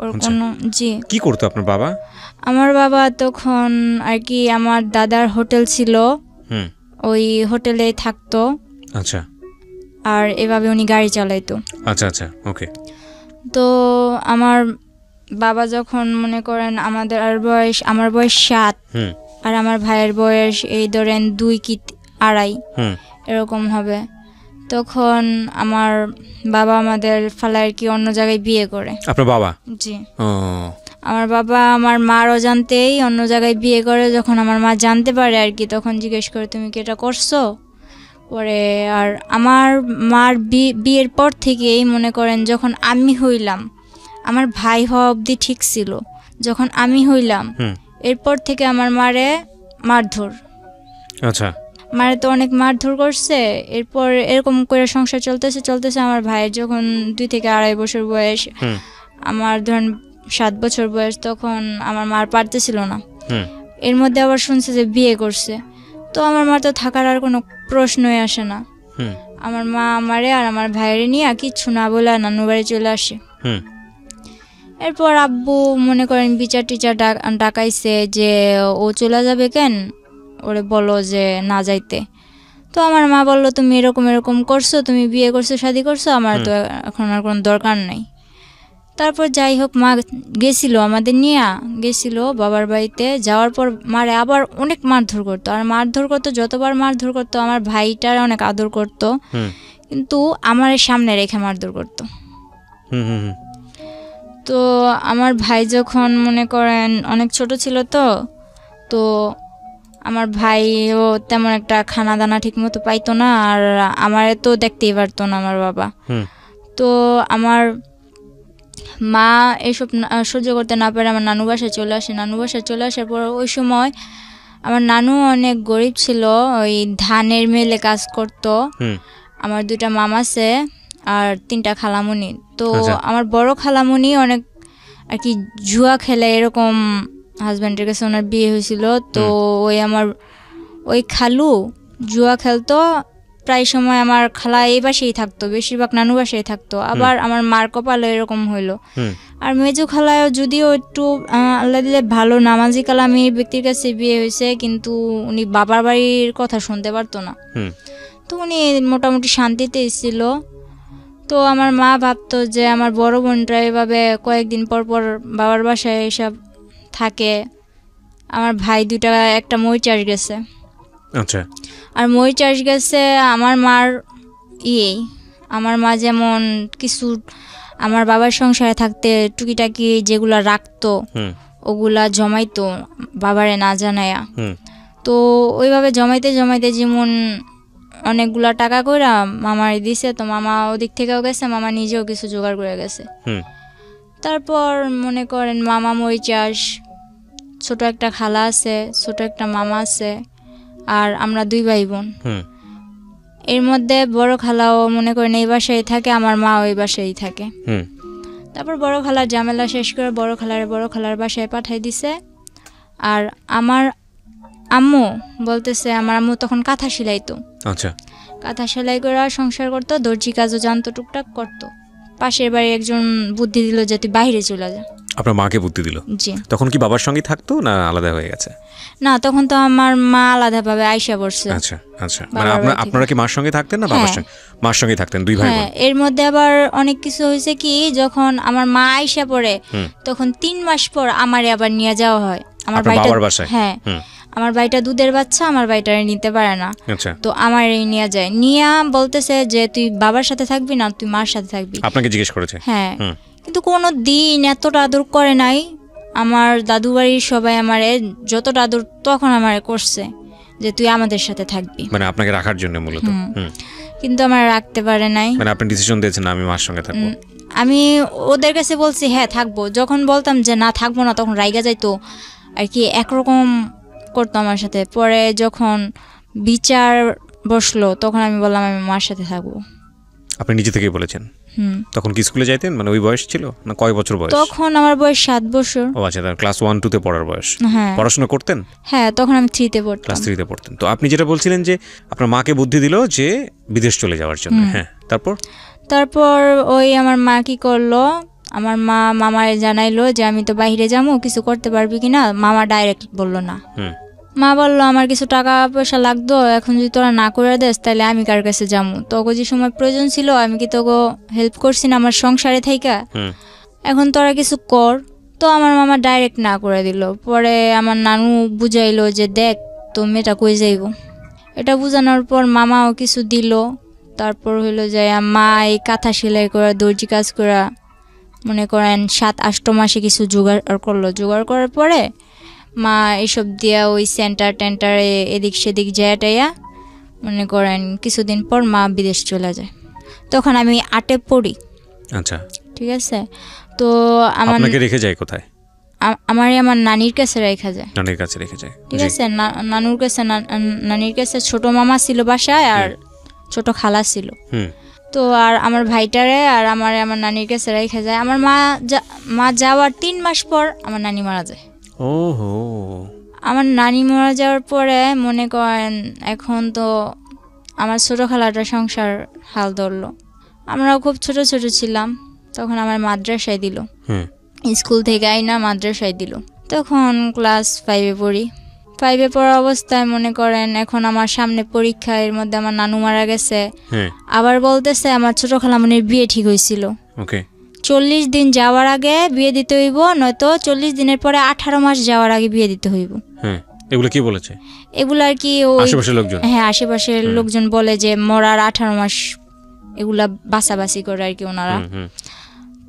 ওর কোনো জি। কি করতো আপনার বাবা? আমার বাবা তখন আর কি আমার দাদার হোটেল ছিল, ওই হোটেলে থাকতো। আচ্ছা। আর এভাবে উনি গাড়ি চালাইতো। আচ্ছা আচ্ছা, ওকে। তো আমার বাবা যখন মনে করেন আমার বয়স 7 আর আমার ভাইয়ের বয়স এই ধরেন 2 কি 2.5 এরকম হবে, তখন আমার বাবা আমাদের ফালায় কি অন্য জায়গায় বিয়ে করে। আপনার বাবা? জি। আমার বাবা আমার মার অজান্তেই অন্য জায়গায় বিয়ে করে। যখন আমার মা জানতে পারে আর কি, তখন জিজ্ঞেস করে তুমি কি এটা করছো। পরে আর আমার মার বিয়ের পর থেকেই মনে করেন যখন আমি হইলাম, আমার ভাই হওয়া অবধি ঠিক ছিল, যখন আমি হইলাম এরপর থেকে আমার মারে মারধর। আচ্ছা। মারে তো অনেক মারধর করছে। এরপর এরকম করে সংসার চলতেছে। আমার ভাইয়ের যখন 2 থেকে 2.5 বছর বয়স, আমার ধরেন 7 বছর বয়স, তখন আমার মার পারতেছিল না। এর মধ্যে আবার শুনছে যে বিয়ে করছে, তো আমার মার তো থাকার আর কোনো প্রশ্নই আসে না। আমার মা আমারে আর আমার ভাইয়ের নিয়ে কিচ্ছু না বলে নানু বাড়ি চলে আসে। এরপর আব্বু মনে করেন বিচার টিচার ডাকাইছে যে ও চলে যাবে কেন, ওরে বলো যে না যাইতে। তো আমার মা বললো তুমি এরকম করছো, তুমি বিয়ে করছো, শাদি করছো, আমার তো এখন আর কোনো দরকার নাই। তারপর যাই হোক মা গেছিল, আমাদের নিয়ে গেছিল বাবার বাড়িতে। যাওয়ার পর মারে আবার অনেক মারধর করতো। আর মারধর করতো, যতবার মারধর করতো আমার ভাইটার অনেক আদর করতো, কিন্তু আমার সামনে রেখে মারধর করতো। তো আমার ভাই যখন মনে করেন অনেক ছোট ছিল, তো আমার ভাইও তেমন একটা খানা দানা ঠিক মতো পাইতো না, আর আমারে তো দেখতেই পারতো না আমার বাবা। তো আমার মা এসব সহ্য করতে না পারে আমার নানু বাসায় চলে আসে। নানু বাসায় চলে আসার পর ওই সময় আমার নানু অনেক গরিব ছিল, ওই ধানের মেলে কাজ করতো। আমার 2টা মামা আছে আর 3টা খালামুনি। তো আমার বড় খালামুনি অনেক আর কি জুয়া খেলে, এরকম হাজব্যান্ডের কাছে ওনার বিয়ে হয়েছিল। তো ওই খালু জুয়া খেলতো প্রায় সময়। আমার খালা এই বাসায় থাকতো, বেশিরভাগ নানু বাসায় থাকতো। আবার আমার মার কপালে এরকম হইলো। আর মেজু খালায়ও যদিও একটু আল্লাহ দিলে ভালো নামাজি কালামি ব্যক্তির কাছে বিয়ে হয়েছে, কিন্তু উনি বাবার বাড়ির কথা শুনতে পারতো না। তো উনি মোটামুটি শান্তিতে ছিল। তো আমার মা ভাবতো যে আমার বড় বোনটা এভাবে কয়েকদিন পর পর বাবার বাসায় এসব থাকে। আমার ভাই 2টা একটা মই চাষ গেছে। আচ্ছা। আর মই চাষ গেছে আমার মার আমার মা যেমন কিছু আমার বাবার সংসারে থাকতে টুকিটাকি যেগুলা রাখতো ওগুলা জমাইতো বাবারে না জানায়া। তো ওইভাবে জমাইতে যেমন অনেকগুলা টাকা কইরা মামার দিছে। তো মামা ওদিক থেকেও গেছে, মামা নিজেও কিছু জোগাড় করে গেছে। তারপর মনে করেন মামা মই চাষ, ছোট একটা খালা আছে, ছোট একটা মামা আছে, আর আমরা 2 ভাই বোন। এর মধ্যে বড় খালাও মনে করেন এই বাসায় থাকে, আমার মা ওই বাসায় থাকে। তারপর বড় খালার ঝামেলা শেষ করে বড় খালার বাসায় পাঠাই দিছে। আর আমার আম্মু বলতেছে, আমার আম্মু তখন কাঁথা সেলাইতো। আচ্ছা। কাঁথা সেলাই করে সংসার করতো, দর্জি কাজও জানতো, টুকটাক করতো। পাশের বাড়ি একজন বুদ্ধি দিল যে তুই বাইরে চলে যা। আপনার মাকে বুদ্ধি দিল? জি। তখন কি বাবার সঙ্গে থাকতো না আলাদা হয়ে গেছে? না, তখন তো আমার মা আলাদাভাবে আইসা পড়ছে। আচ্ছা আচ্ছা। মানে আপনারা কি মার সঙ্গে থাকতেন না বাবার সঙ্গে? মার সঙ্গে থাকতেন 2 ভাই বোন। এর মধ্যে আবার অনেক কিছু হয়েছে কি, যখন আমার মা আইসা পড়ে তখন 3 মাস পর আমারে আবার নিয়ে যাওয়া হয় আমার বাবার বাসায়। হ্যাঁ, আমার ভাইটা দুধের বাচ্চা, আমার ভাইটারে নিতে পারে না। তো আমারে নিয়ে যায়, নিয়ে বলতেছে যে তুই বাবার সাথে থাকবি না তুই মার সাথে থাকবি। আপনাকে জিজ্ঞেস করেছে? হ্যাঁ, কিন্তু কোনো দিন এতটা আদর করে নাই। আমার দাদু বাড়ির সবাই আমারে যতটা আদর তখন আমারে করছে যে তুই আমাদের সাথে থাকবি, মানে আপনাকে রাখার জন্য মূলত। কিন্তু আমার রাখতে পারে নাই। মানে আপনি ডিসিশন দিয়েছেন আমি মার সঙ্গে থাকবো। আমি ওদের কাছে বলছি হ্যাঁ থাকবো, যখন বলতাম যে না থাকবো না তখন রাইগা যাইতো আর কি, একরকম করতো আমার সাথে। পরে যখন বিচার বসলো তখন আমি বললাম আমি মার সাথে থাকবো। আপনি নিজে থেকেই বলেছেন? তখন কি স্কুলে যাইতেন? মানে ওই বয়স ছিল না? কয় বছর বয়স তখন? আমার বয়স 7 বছর। ও আচ্ছা, তার ক্লাস 1 2 তে পড়ার বয়স। পড়াশোনা করতেন? হ্যাঁ, তখন আমি 3 তে পড়তাম। ক্লাস 3 তে পড়তেন। তো আপনি যেটা বলছিলেন যে আপনার মাকে বুদ্ধি দিল যে বিদেশ চলে যাওয়ার জন্য। হ্যাঁ, তারপর ওই আমার মা কি করলো, আমার মা মামার জানাইলো যে আমি তো বাইরে যাবো, কিছু করতে পারবি কিনা। মামা ডাইরেক্ট বললো না। মা বললো আমার কিছু টাকা পয়সা লাগতো, এখন যদি তোরা না করে দেস তাহলে আমি কার কাছে যাবো, তোকে যে সময় প্রয়োজন ছিল আমি কি তোকে হেল্প করছি না আমার সংসারে থাইকা, এখন তোরা কিছু কর। তো আমার মামা ডাইরেক্ট না করে দিল। পরে আমার নানু বুঝাইলো যে দেখ তো মেয়েটা কই যাইব। এটা বুঝানোর পর মামাও কিছু দিল। তারপর হইলো যে মা এই কাঁথা সেলাই করা, দর্জি কাজ করা, মনে করেন 7-8 মাসে কিছু জোগাড় করলো। জোগাড় করার পরে মা এইসব দিয়া ওই সেন্টার টেন্টারে এদিক সেদিক যায় টাইয়া, মনে করেন কিছুদিন পর মা বিদেশ চলে যায়। তখন আমি 8-এ পড়ি। আচ্ছা, ঠিক আছে। তো আপনাকে রেখে যায় কোথায়? আমার নানির কাছে রেখে যায়। নানির কাছে রেখে যায়, ঠিক আছে। নানুর কাছে, নানির কাছে ছোট মামা ছিল বাসায় আর ছোট খালা ছিল। তো আর আমার ভাইটারে আর আমার নানির কাছে রেখে যায়। আমার মা যাওয়ার 3 মাস পর আমার নানি মারা যায়। ওহো। আমার নানি মারা যাওয়ার পরে মনে করেন এখন তো আমার ছোট খালাটা সংসার হাল ধরলো। আমরাও খুব ছোট ছোট ছিলাম তখন। আমার মাদ্রাসায় দিল, স্কুল থেকে আইনা মাদ্রাসায় দিল। তখন ক্লাস 5-এ পড়ি। 5-এ পড়া অবস্থায় মনে করেন এখন আমার সামনে পরীক্ষা, এর মধ্যে আমার নানু মারা গেছে। আবার বলতেছে আমার ছোট খালামণির বিয়ে ঠিক হয়েছিল, 40 দিন যাওয়ার আগে বিয়ে দিতে হইব, নয়তো 40 দিনের পরে 18 মাস যাওয়ার আগে বিয়ে দিতে হইব। এগুলো কি বলেছে? এগুলো আর কি আশেপাশের লোকজন, হ্যাঁ আশেপাশের লোকজন বলে যে মরার 18 মাস এগুলা বাছাবাছি করে আর কি ওনারা।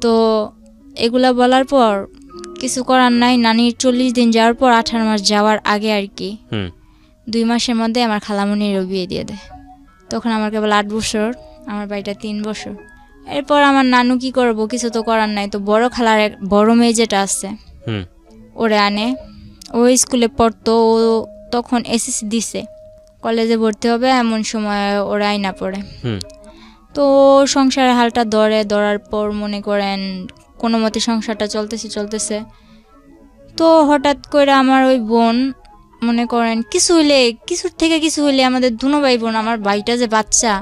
তো এগুলা বলার পর কিছু করার নাই। নানির 40 দিন যাওয়ার পর 18 মাস যাওয়ার আগে আর কি 2 মাসের মধ্যে আমার খালামণিরও বিয়ে দিয়ে দেয়। তখন আমার কেবল 8 বছর, আমার ভাইটা 3 বছর। এরপর আমার নানু কি করবো, কিছু তো করার নাই। তো বড় খালার বড় মেয়ে যেটা আছে ওরে আনে, ও স্কুলে পড়তো, ও তখন এসএসসি দিছে, কলেজে ভর্তি হবে এমন সময় ওরা আইনা পড়ে। তো সংসারের হালটা ধরার পর মনে করেন কোনো মতে সংসারটা চলতেছে। তো হঠাৎ করে আমার ওই বোন মনে করেন কিছুর থেকে কিছু হইলে আমাদের দুনো ভাই বোন, আমার ভাইটা যে বাচ্চা,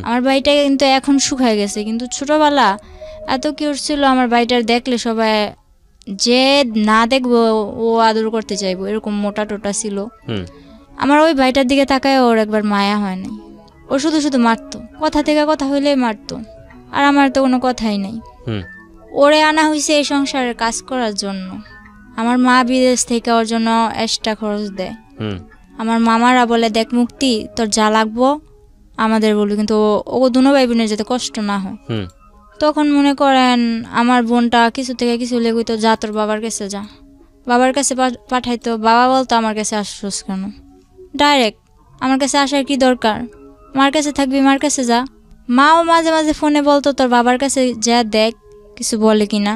আমার ভাইটা কিন্তু এখন শুকায় গেছে, কিন্তু ছোটবেলা এত কিউট ছিল। আমার ভাইটার দেখলে সবাই যে না দেখবো ও আদর করতে চাইবো, এরকম মোটা টোটা ছিল। আমার ওই ভাইটার দিকে তাকায় ওর একবার মায়া হয় নাই। ও শুধু শুধু মারতো, কথা থেকে কথা হইলেই মারতো, আর আমার তো কোনো কথাই নাই। ওরে আনা হয়েছে এই সংসারের কাজ করার জন্য। আমার মা বিদেশ থেকে ওর জন্য এক্সট্রা খরচ দেয়। আমার মামারা বলে দেখ মুক্তি তোর যা লাগবো আমাদের বলবি, কিন্তু ও দুনো ভাই বোনের যাতে কষ্ট না হয়। তখন মনে করেন আমার বোনটা কিছু থেকে কিছু লেগে তো যা তোর বাবার কাছে যা, বাবার কাছে পাঠাইতো। বাবা বলতো আমার কাছে আসছোস কেন, ডাইরেক্ট আমার কাছে আসার কি দরকার, মার কাছে থাকবি মার কাছে যা। মাও মাঝে মাঝে ফোনে বলতো তোর বাবার কাছে যা দেখ কিছু বলে কিনা,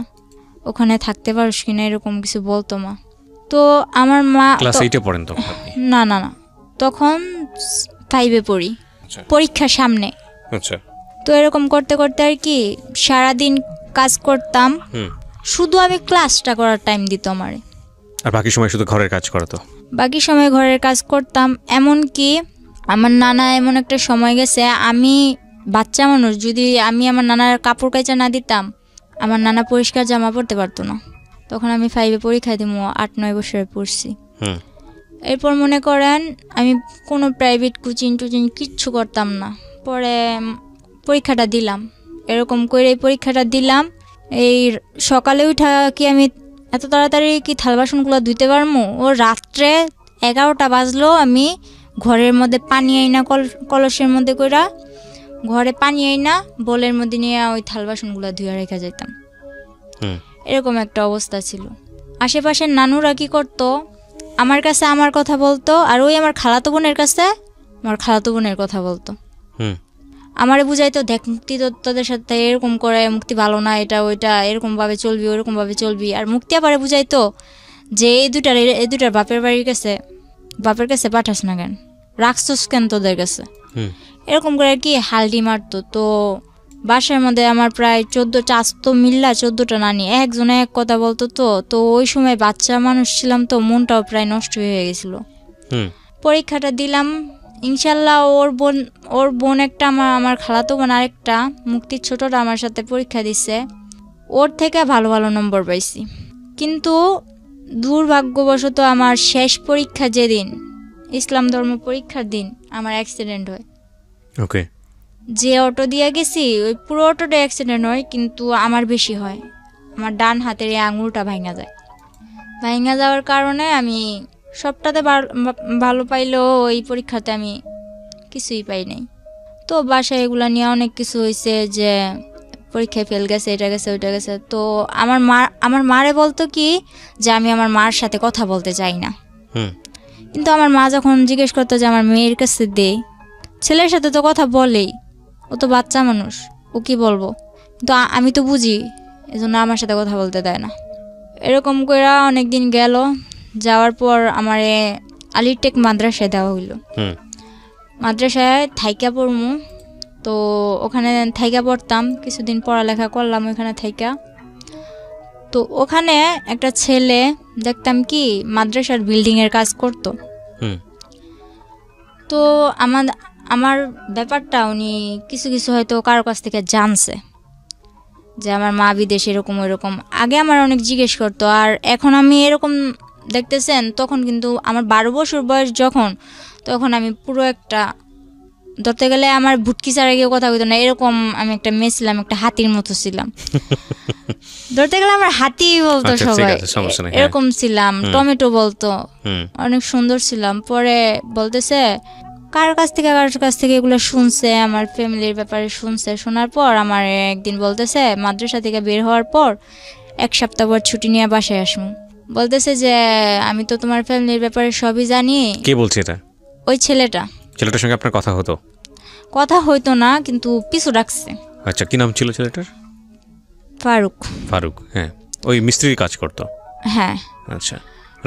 ওখানে থাকতে পারিস কিনা, এরকম কিছু বলতো মা। তো আমার মা ক্লাস 8-এ পড়েন তখন আপনি? না তখন 5-এ পড়ি, পরীক্ষার সামনে। আচ্ছা। তো এরকম করতে করতে আর কি সারাদিন কাজ করতাম, শুধু আমি ক্লাসটা করার টাইম দিত আমারে, আর বাকি সময় শুধু ঘরের কাজ করতো। বাকি সময় ঘরের কাজ করতাম। এমন কি আমার নানা এমন একটা সময় গেছে, আমি বাচ্চা মানুষ, যদি আমি আমার নানার কাপড় কাচা না দিতাম আমার নানা পরিষ্কার জামা পরতে পারতো না। তখন আমি 5-এ পরীক্ষা দিব, 8-9 বছরে পড়ছি। এরপর মনে করেন আমি কোনো প্রাইভেট কোচিং টোচিং কিচ্ছু করতাম না। পরে পরীক্ষাটা দিলাম, এরকম করে পরীক্ষাটা দিলাম। এই সকালে উঠা কি আমি এত তাড়াতাড়ি কি থাল বাসনগুলো ধুইতে পারবো? ও রাত্রে 11টা বাজলো, আমি ঘরের মধ্যে পানি আইনা কলসের মধ্যে কইরা ঘরে পানি আইনা বলের মধ্যে নিয়ে ওই থাল বাসনগুলো ধুয়ে রেখে যেতাম। এরকম একটা অবস্থা ছিল। আশেপাশের নানুরা কি করতো, আমার কাছে আমার কথা বলতো, আর ওই আমার খালাতো বোনের কাছে আমার খালাতো বোনের কথা বলতো। আমারে বুঝাইতো দেখ মুক্তি তোদের সাথে এরকম করে, মুক্তি ভালো না, এটা ওইটা এরকম ভাবে চলবি ওইরকম ভাবে চলবি। আর মুক্তি আবারে বুঝাইতো যে এই দুটার বাপের বাড়ির কাছে, বাপের কাছে পাঠাস না কেন, রাখছস কেন তোদের কাছে, এরকম করে আর কি হালডি মারতো। তো বাসার মধ্যে আমার প্রায় 14টা, আজ তো মিল্লা 14টা নানি, একজনে এক কথা বলতো। তো ওই সময় বাচ্চা মানুষ ছিলাম, তো মনটাও প্রায় নষ্ট হয়ে গেছিল। পরীক্ষাটা দিলাম ইনশাল্লাহ। ওর বোন একটা, আমার খালাতো বোন আরেকটা, মুক্তির ছোটটা আমার সাথে পরীক্ষা দিছে। ওর থেকে ভালো ভালো নম্বর পাইছি। কিন্তু দুর্ভাগ্যবশত আমার শেষ পরীক্ষা যেদিন, ইসলাম ধর্ম পরীক্ষার দিন, আমার অ্যাক্সিডেন্ট হয়। ওকে। যে অটো দিয়ে গেছি ওই পুরো অটোটা অ্যাক্সিডেন্ট হয়, কিন্তু আমার বেশি হয়। আমার ডান হাতের এই আঙুলটা ভাঙা যায়। ভাঙা যাওয়ার কারণে আমি সবটাতে ভালো পাইলেও ওই পরীক্ষাতে আমি কিছুই পাই নাই। তো বাসায় এগুলা নিয়ে অনেক কিছু হয়েছে, যে পরীক্ষায় ফেল গেছে, এটা গেছে, ওইটা গেছে। তো আমার মারে বলতো কি যে আমি আমার মার সাথে কথা বলতে চাই না। কিন্তু আমার মা যখন জিজ্ঞেস করতো যে আমার মেয়ের কাছে দে, ছেলের সাথে তো কথা বলেই, ও তো বাচ্চা মানুষ, ও কি বলবো। কিন্তু আমি তো বুঝি, এজন্য আমার সাথে কথা বলতে দেয় না। এরকম করে অনেক দিন গেল। যাওয়ার পর আমার আলিটেক মাদ্রাসায় দেওয়া হইল। মাদ্রাসায় থাইকা পড়মু। তো ওখানে থাইকা পড়তাম, কিছুদিন পড়ালেখা করলাম ওখানে থাইকা। তো ওখানে একটা ছেলে দেখতাম কি মাদ্রাসার বিল্ডিংয়ের কাজ করতো। তো আমার ব্যাপারটা উনি কিছু কিছু হয়তো কারো কাছ থেকে জানছে, যে আমার মা বিদেশে এরকম ওইরকম। আগে আমার অনেক জিজ্ঞেস করতো, আর এখন আমি এরকম দেখতেছেন। তখন কিন্তু আমার 12 বছর বয়স যখন, তখন আমি পুরো একটা, ধরতে গেলে আমার ভুটকি ছাড়া কেউ কথা বলতো না, এরকম আমি একটা মেয়ে ছিলাম, একটা হাতির মতো ছিলাম। ধরতে গেলে আমার হাতি বলতো সবাই, এরকম ছিলাম। টমেটো বলতো, অনেক সুন্দর ছিলাম। পরে বলতেছে কার কাছ থেকে এগুলো শুনছে, আমার ফ্যামিলির ব্যাপারে শুনছে। শোনার পর আমার একদিন বলতেছে মাদ্রাসা থেকে বের হওয়ার পর 1 সপ্তাহ পর ছুটি নিয়ে বাসায় আসবো। বলতেছে যে আমি তো তোমার ফ্যামিলির ব্যাপারে সবই জানি। কে বলছে এটা? ওই ছেলেটার সঙ্গে আপনার কথা হতো? কথা হইতো না, কিন্তু পিছু রাখছে। আচ্ছা, কি নাম ছিল ছেলেটার? ফারুক। হ্যাঁ, ওই মিস্ত্রির কাজ করতো? হ্যাঁ। আচ্ছা,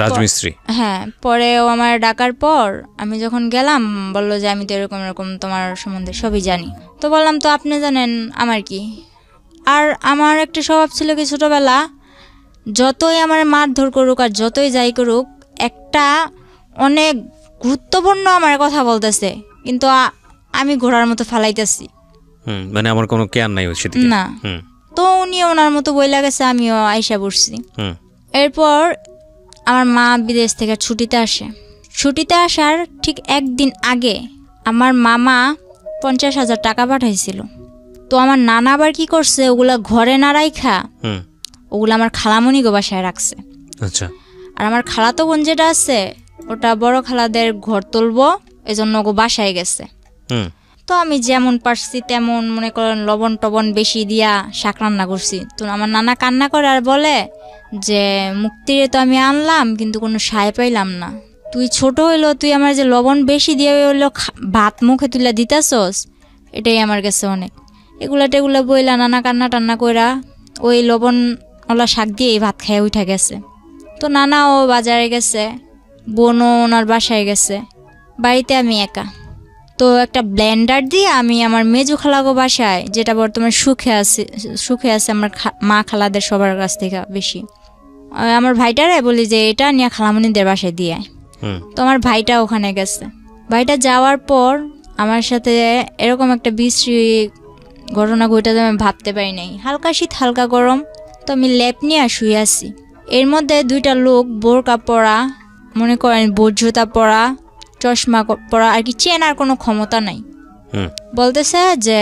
রাজমিস্ত্রি। হ্যাঁ। পরে ও আমার ডাকার পর আমি যখন গেলাম, বললো যে আমি তো এরকম এরকম তোমার সম্বন্ধে সবই জানি। তো বললাম তো আপনি জানেন আমার কি। আর আমার একটা স্বভাব ছিল কি, ছোটোবেলা যতই আমার মারধর করুক আর যতই যাই করুক, একটা অনেক গুরুত্বপূর্ণ আমার কথা বলতেছে, কিন্তু আমি ঘোড়ার মতো ফালাইতেছি। মানে আমার কোনো কেয়ার নাই সেদিকে না। তো উনি ওনার মতো বইলা গেছে, আমিও আইসা বসছি। এরপর আমার মা বিদেশ থেকে ছুটিতে আসে। ছুটিতে আসার ঠিক একদিন আগে আমার মামা 50,000 টাকা পাঠাইছিল। তো আমার নানা আবার কি করছে, ওগুলা ঘরে না রাইখা ওগুলো আমার খালামণি গো বাসায় রাখছে। আচ্ছা। আর আমার খালাতো বোন যেটা আছে, ওটা বড় খালাদের ঘর তুলবো, এজন্য গো বাসায় গেছে। তো আমি যেমন পারছি তেমন মনে করেন লবণ টবণ বেশি দিয়া শাক রান্না করছি। তো আমার নানা কান্না করে আর বলে যে মুক্তিরে তো আমি আনলাম, কিন্তু কোনো সায় পাইলাম না। তুই ছোট হইলো, তুই আমার যে লবণ বেশি দিয়ে হইলো ভাত মুখে তুলে দিতেছস, এটাই আমার কাছে অনেক। এগুলা বইলা নানা কান্না টান্না কইরা ওই লবণ ওলা শাক দিয়ে ভাত খাইয়া উঠা গেছে। তো নানাও বাজারে গেছে, বোনও ওনার বাসায় গেছে, বাড়িতে আমি একা। তো একটা ব্লেন্ডার দিয়ে আমি আমার মেজু খালাগো বাসায়, যেটা বর্তমানে সুখে আছে আমার মা খালাদের সবার কাছ থেকে বেশি, আমার ভাইটারে বলি যে এটা নিয়ে খালামণিদের বাসায় দিয়ে। তো আমার ভাইটা ওখানে গেছে। ভাইটা যাওয়ার পর আমার সাথে এরকম একটা বিশ্রী ঘটনা ঘটে আমি ভাবতে পারি নাই। হালকা শীত হালকা গরম, তো আমি লেপ নিয়ে শুয়ে আছি। এর মধ্যে 2টা লোক বোরকা পরা, মনে করেন বোট জুতা পরা, চশমা পরা, আর কি চেনার কোনো ক্ষমতা নাই, বলতেছে যে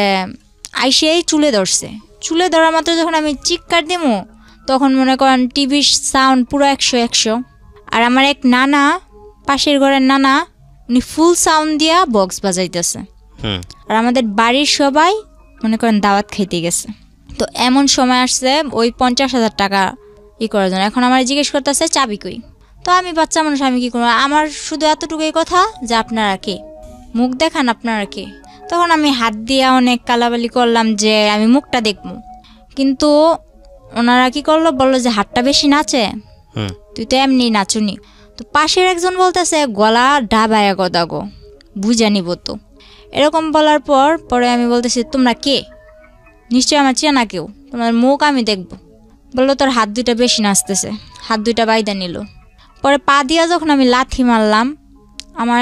আইসেই চুলে ধরছে। চুলে ধরা মাত্র যখন আমি চিৎকার দিমু, তখন মনে করেন টিভির সাউন্ড পুরো 100। আর আমার এক নানা, পাশের ঘরের নানা, উনি ফুল সাউন্ড দিয়া বক্স বাজাইতেছে। আর আমাদের বাড়ির সবাই মনে করেন দাওয়াত খাইতে গেছে। তো এমন সময় আসছে ওই 50,000 টাকা করার জন্য। এখন আমার জিজ্ঞেস করতেছে চাবি কই। তো আমি বাচ্চা মানুষ, আমি কি করবো, আমার শুধু এতটুকুই কথা যে আপনারা কে, মুখ দেখান আপনারা কে। তখন আমি হাত দিয়ে অনেক কালাবালি করলাম যে আমি মুখটা দেখবো, কিন্তু ওনারা কি করলো, বললো যে হাতটা বেশি নাচে, তুই তো এমনি নাচুনি। তো পাশের একজন বলতেছে গলা ডাবায়া গদা গো, বুঝা নিব তো। এরকম বলার পরে আমি বলতেছি তোমরা কে, নিশ্চয়ই আমার চেনা কেউ, তোমার মুখ আমি দেখবো। বললো তোর হাত 2টা বেশি নাচতেছে। হাত 2টা বাইদা নিল। পরে পা দিয়া যখন আমি লাথি মারলাম, আমার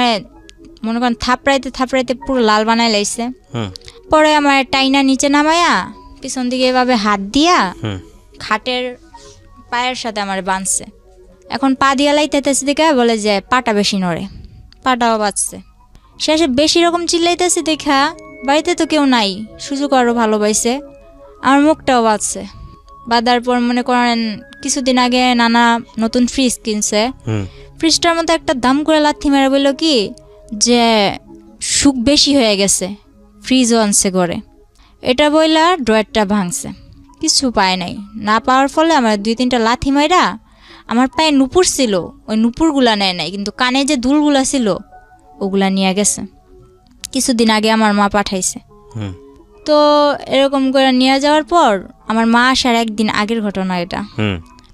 মনে করেন থাপড়াইতে পুরো লাল বানাই লাইছে। পরে আমার টাইনা নিচে নামায়া পিছন দিকে এভাবে হাত দিয়া খাটের পায়ের সাথে আমার বাঁধছে। এখন পা দিয়া লাইতেছে দেখে বলে যে পাটা বেশি নড়ে, পাটাও বাঁচছে। শেষে বেশি রকম চিল্লাইতেছে দেখা বাড়িতে তো কেউ নাই, সুযোগ আরও ভালো পাইছে, আমার মুখটাও বাঁচছে। বাঁধার পর মনে করেন কিছুদিন আগে নানা নতুন ফ্রিজ কিনছে, ফ্রিজটার মধ্যে একটা দাম করে লাথি মেরে বলল কি যে সুখ বেশি হয়ে গেছে, ফ্রিজও আনছে করে। এটা বইলা ড্রয়ারটা ভাঙছে, কিছু পায় নাই। না পাওয়ার ফলে আমার 2-3টা লাথি মাইরা আমার পায়ে নুপুর ছিল, ওই নুপুরগুলা নেয় নাই, কিন্তু কানে যে দুলগুলা ছিল ওগুলা নিয়ে গেছে। কিছুদিন আগে আমার মা পাঠাইছে। তো এরকম করে নিয়ে যাওয়ার পর আমার মা আসার একদিন আগের ঘটনা এটা।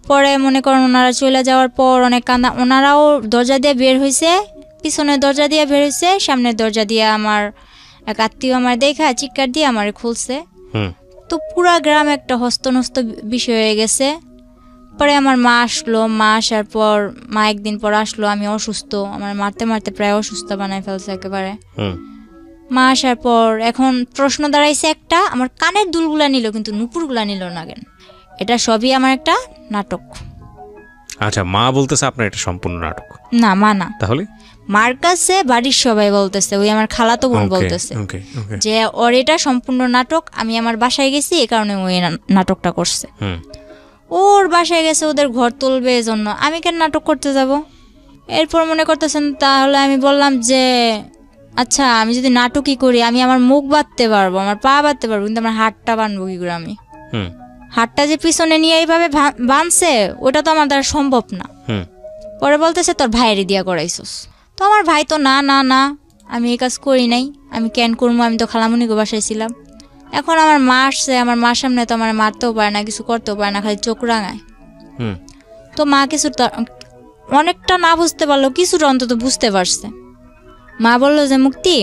পরে মনে করেন ওনারা চলে যাওয়ার পর অনেক কান্দা, ওনারাও দরজা দিয়ে বের হয়েছে, পিছনের দরজা দিয়ে বের হয়েছে, সামনের দরজা দিয়ে আমার এক আত্মীয় আমার দেখা চিৎকার দিয়ে আমার খুলছে। তো পুরা গ্রাম একটা হস্তনস্ত বিষয় হয়ে গেছে। পরে আমার মা আসলো, মা আসার পর মা একদিন পর আসলো, আমি অসুস্থ, আমার মারতে মারতে প্রায় অসুস্থ বানাই ফেলছে একেবারে। মা আসার পর এখন প্রশ্ন দাঁড়াইছে একটা, আমার কানের দুলগুলা নিল কিন্তু নুপুরগুলা নিল না কেন? এটা সবই আমার একটা নাটক। আচ্ছা, মা বলতেছে আপনার এটা সম্পূর্ণ নাটক? না, মা না। তাহলে মার কাছে বাড়ির সবাই বলতেছে, ওই আমার খালাতো বোন বলতেছে যে ওর এটা সম্পূর্ণ নাটক, আমি আমার বাসায় গেছি এই কারণে ওই নাটকটা করছে। ওর বাসায় গেছে ওদের ঘর তুলবে এজন্য, আমি কেন নাটক করতে যাব? এরপর মনে করতেছেন, তাহলে আমি বললাম যে আচ্ছা আমি যদি নাটকই করি, আমি আমার মুখ বাঁধতে পারবো, আমার পা বাঁধতে পারবো, কিন্তু আমার হাতটা বাঁধবো কি করে? আমি হাতটা যে পিছনে নিয়ে এইভাবে বাঁধছে ওটা তো আমার দ্বারা সম্ভব না। পরে বলতেছে তোর ভাইয়ের দিয়া করাইছস। তো আমার ভাই তো না না না, আমি এই কাজ করি নাই, আমি কেন করবো, আমি তো খালামুনিকে বাসায় ছিলাম। এখন আমার মা আসছে, আমার মার সামনে তো আমার মারতেও পারে না, কিছু করতেও পারে না, খালি চোখ রাঙায়। তো মা কিছু অনেকটা না বুঝতে পারলো, কিছুটা অন্তত বুঝতে পারছে। মা বললো যে মুক্তি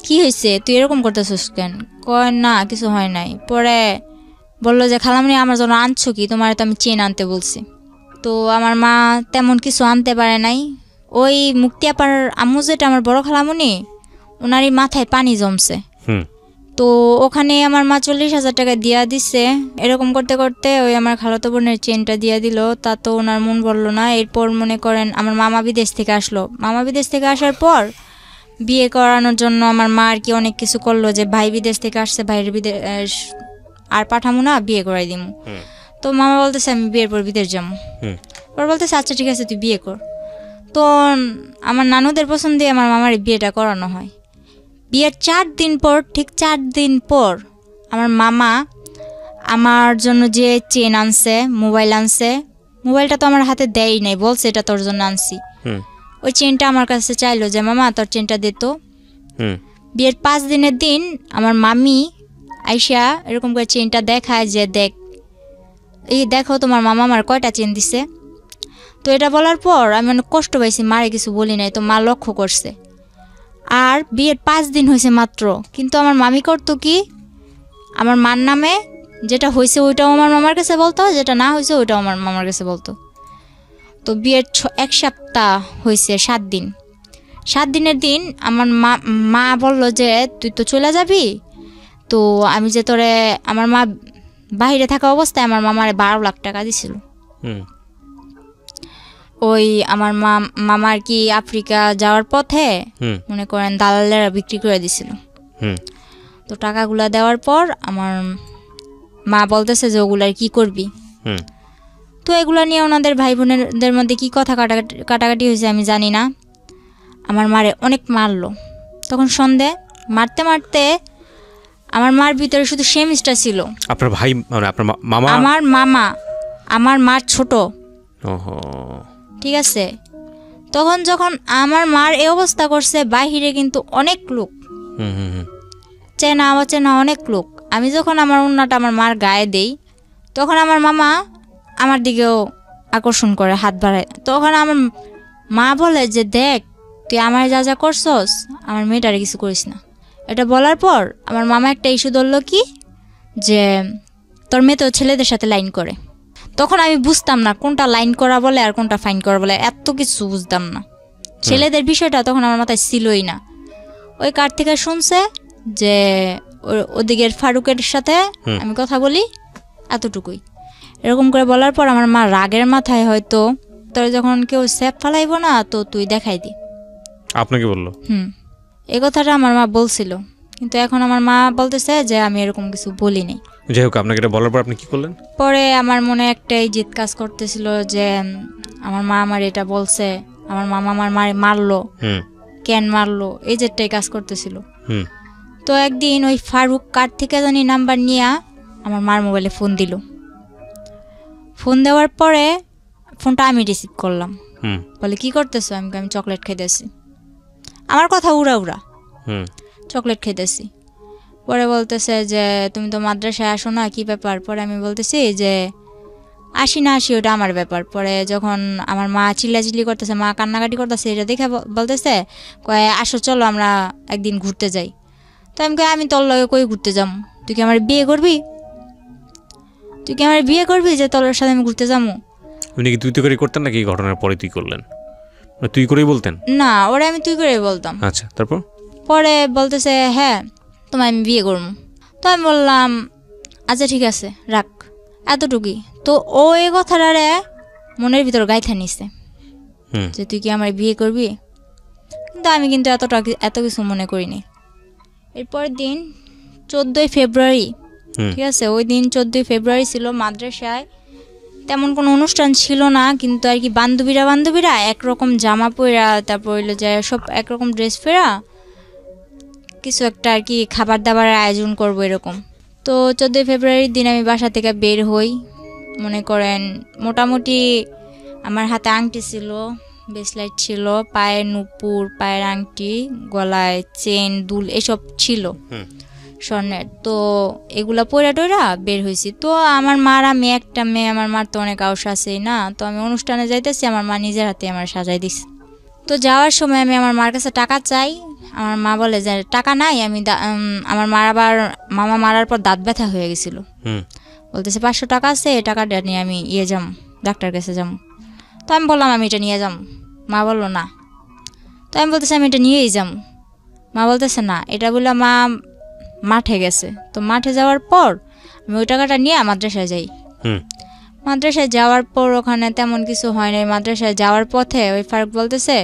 কি হয়েছে, তুই এরকম করতেছিস কেন? কয় না কিছু হয় নাই। পরে বললো যে খালামুনি আমার জন্য আনছো কি? তোমার তো আমি চেন আনতে বলছি। তো আমার মা তেমন কিছু আনতে পারে নাই। ওই মুক্তি আপার আম্মু যেটা আমার বড় খালামুনি, ওনারই মাথায় পানি জমছে। তো ওখানে আমার মা 40,000 টাকা দিয়া দিছে। এরকম করতে করতে ওই আমার খালাতো বোনের চেনটা দিয়া দিল, তা তো ওনার মন বললো না। এরপর মনে করেন আমার মামা বিদেশ থেকে আসলো। মামা বিদেশ থেকে আসার পর বিয়ে করানোর জন্য আমার মা আর কি অনেক কিছু করলো, যে ভাই বিদেশ থেকে আসছে, ভাইয়ের বিদেশ আর পাঠামো না, বিয়ে করাই দিমু। তো মামা বলতেছে আমি বিয়ের পর বিদেশ যাবো। পর বলতেছে আচ্ছা ঠিক আছে তুই বিয়ে কর। তো আমার নানুদের পছন্দে আমার মামার বিয়েটা করানো হয়। বিয়ের 4 দিন পর, ঠিক 4 দিন পর আমার মামা আমার জন্য যে চেন আনছে, মোবাইল আনছে, মোবাইলটা তো আমার হাতে দেয়ই নাই, বলছে এটা তোর জন্য আনছি। ওই চেনটা আমার কাছে চাইলো যে মামা তোর চেনটা দে তো। বিয়ের 5 দিনের দিন আমার মামি আইসা এরকম করে চেনটা দেখায় যে দেখ, এই দেখো তোমার মামা আমার কয়টা চেন দিছে। তো এটা বলার পর আমি অনেক কষ্ট পাইছি, মারে কিছু বলি নাই, তো মা লক্ষ্য করছে। আর বিয়ের 5 দিন হয়েছে মাত্র, কিন্তু আমার মামি করতো কি, আমার মার নামে যেটা হয়েছে ওইটাও আমার মামার কাছে বলতো, যেটা না হয়েছে ওইটাও আমার মামার কাছে বলতো। তো বিয়ের 1 সপ্তাহ হয়েছে, 7 দিন। 7 দিনের দিন আমার মা বলল যে তুই তো চলে যাবি, তো আমি যে তোরে, আমার মা বাইরে থাকা অবস্থায় আমার মামারে 12 লাখ টাকা দিছিল। ওই আমার মামা আর কি আফ্রিকা যাওয়ার পথে মনে করেন দালালেরা বিক্রি করে দিছিল। তো টাকাগুলা দেওয়ার পর আমার মা বলতেছে যে ওগুলার কি করবি। তো এগুলা নিয়ে ওনাদের ভাই বোনেদের মধ্যে কি কথা কাটাকাটি হয়েছে আমি জানি না। আমার মারে অনেক মারলো। তখন সন্ধে মারতে মারতে আমার মার ভিতরে শুধু সেমিস্টার ছিল। আপনার ভাই মানে আপনার মামা? আমার মামা, আমার মার ছোট। ঠিক আছে, তখন যখন আমার মার এই অবস্থা করছে, বাহিরে কিন্তু অনেক লোক, চেনা অচেনা অনেক লোক। আমি যখন আমার ওন্নাটা আমার মার গায়ে দেই, তখন আমার মামা আমার দিকেও আকর্ষণ করে, হাত বাড়ায়। তখন আমার মা বলে যে দেখ তুই আমার যা যা করছস, আমার মেয়েটারে কিছু করিস না। এটা বলার পর আমার মামা একটা ইস্যু ধরলো কি, যে তোর মেয়ে তো ছেলেদের সাথে লাইন করে। তখন আমি বুঝতাম না কোনটা লাইন করা বলে আর কোনটা ফাইন করা বলে, এত কিছু বুঝতাম না। ছেলেদের বিষয়টা তখন আমার মাথায় ছিলই না। ওই কার থেকে শুনছে যে ওদিকের ফারুকের সাথে আমি কথা বলি, এতটুকুই। এরকম করে বলার পর আমার মা রাগের মাথায় হয়তো তোর যখন কেউ স্যাপ ফালাইব না তো তুই দেখাই দি। আপনাকে বললো? এই কথাটা আমার মা বলছিল, কিন্তু এখন আমার মা বলতেছে যে আমি এরকম কিছু বলিনি। যাই হোক, আপনাকে এটা বলার পর আপনি কি করলেন? পরে আমার মনে একটাই জিদ কাজ করতেছিল যে আমার মা আমার এটা বলছে, আমার মামা আমার মারলো, কেন মারলো, এই জেদটাই কাজ করতেছিল। তো একদিন ওই ফারুক কার থেকে জানি নাম্বার নিয়ে আমার মার মোবাইলে ফোন দিল। ফোন দেওয়ার পরে ফোনটা আমি রিসিভ করলাম। বলে কি করতেছো? আমি চকলেট খাইতেছি। আমার কথা উড়া উড়া, চকলেট খাইতেছি। পরে বলতেছে যে তুমি তো মাদ্রাসায় আসো না, কি ব্যাপার? পরে আমি বলতেছি যে আসি না আসি ওটা আমার ব্যাপার। পরে যখন আমার মা চিল্লাচিল্লি করতেছে, মা কান্নাকাটি করতেছে, এটা দেখে বলতেছে কয় আসো চলো আমরা একদিন ঘুরতে যাই। তো আমি কই আমি তোর লগে কই ঘুরতে যাম? তুই কি আমার বিয়ে করবি? তুই কি আমার বিয়ে করবি যে তোর সাথে আমি ঘুরতে যাবো? উনি কি তুই তো করে করতেন নাকি ঘটনার পরে তুই করলেন? তুই করেই বলতেন? না, ওরা আমি তুই করে বলতাম। আচ্ছা, তারপর? পরে বলতেছে হ্যাঁ তোমায় আমি বিয়ে করবো। তো আমি বললাম আচ্ছা ঠিক আছে রাখ, এতটুকুই। তো ও এই কথাটারে মনের ভিতর গাইথা নিছে যে তুই কি আমার বিয়ে করবি, কিন্তু আমি কিন্তু এত কিছু মনে করিনি। এরপরের দিন 14ই ফেব্রুয়ারি, ঠিক আছে, ওই দিন 14ই ফেব্রুয়ারি ছিল। মাদ্রাসায় তেমন কোনো অনুষ্ঠান ছিল না, কিন্তু আর কি বান্ধবীরা একরকম জামা পরা, তারপর হইলো যে সব একরকম ড্রেস পরা কিছু একটা আর কি খাবার দাবারের আয়োজন করবো এরকম। তো 14ই ফেব্রুয়ারির দিন আমি বাসা থেকে বের হই। মনে করেন মোটামুটি আমার হাতে আংটি ছিল, ব্রেসলেট ছিল, পায়ের নুপুর, পায়ের আংটি, গলায় চেন, দুল এসব ছিল স্বর্ণের। তো এগুলা পয়রা টয়রা বের হয়েছি। তো আমার মার, আমি একটা মেয়ে, আমার মার তো অনেক আউস আছেই না। তো আমি অনুষ্ঠানে যাইতেছি, আমার মা নিজের হাতে আমার সাজাই দিছে। তো যাওয়ার সময় আমি আমার মার কাছে টাকা চাই। আমার মা বলে যে টাকা নাই। আমার মার আবার মামা মারার পর দাঁত ব্যথা হয়ে গেছিল, বলতেছে 500 টাকা আছে, এই টাকাটা নিয়ে আমি যাম, ডাক্তার কাছে যাম। তো আমি বললাম আমি এটা নিয়ে যাম। মা বললো না। তো আমি বলতেছি আমি এটা নিয়েই যাম। মা বলতেছে না, এটা বলে মা মাঠে গেছে। তো মাঠে যাওয়ার পর আমি ওই টাকাটা নিয়ে মাদ্রাসায় যাই। মাদ্রাসায় যাওয়ার পর ওখানে তেমন কিছু হয় নাই। মাদ্রাসায় যাওয়ার পথে ওই ফারুক বলতেছে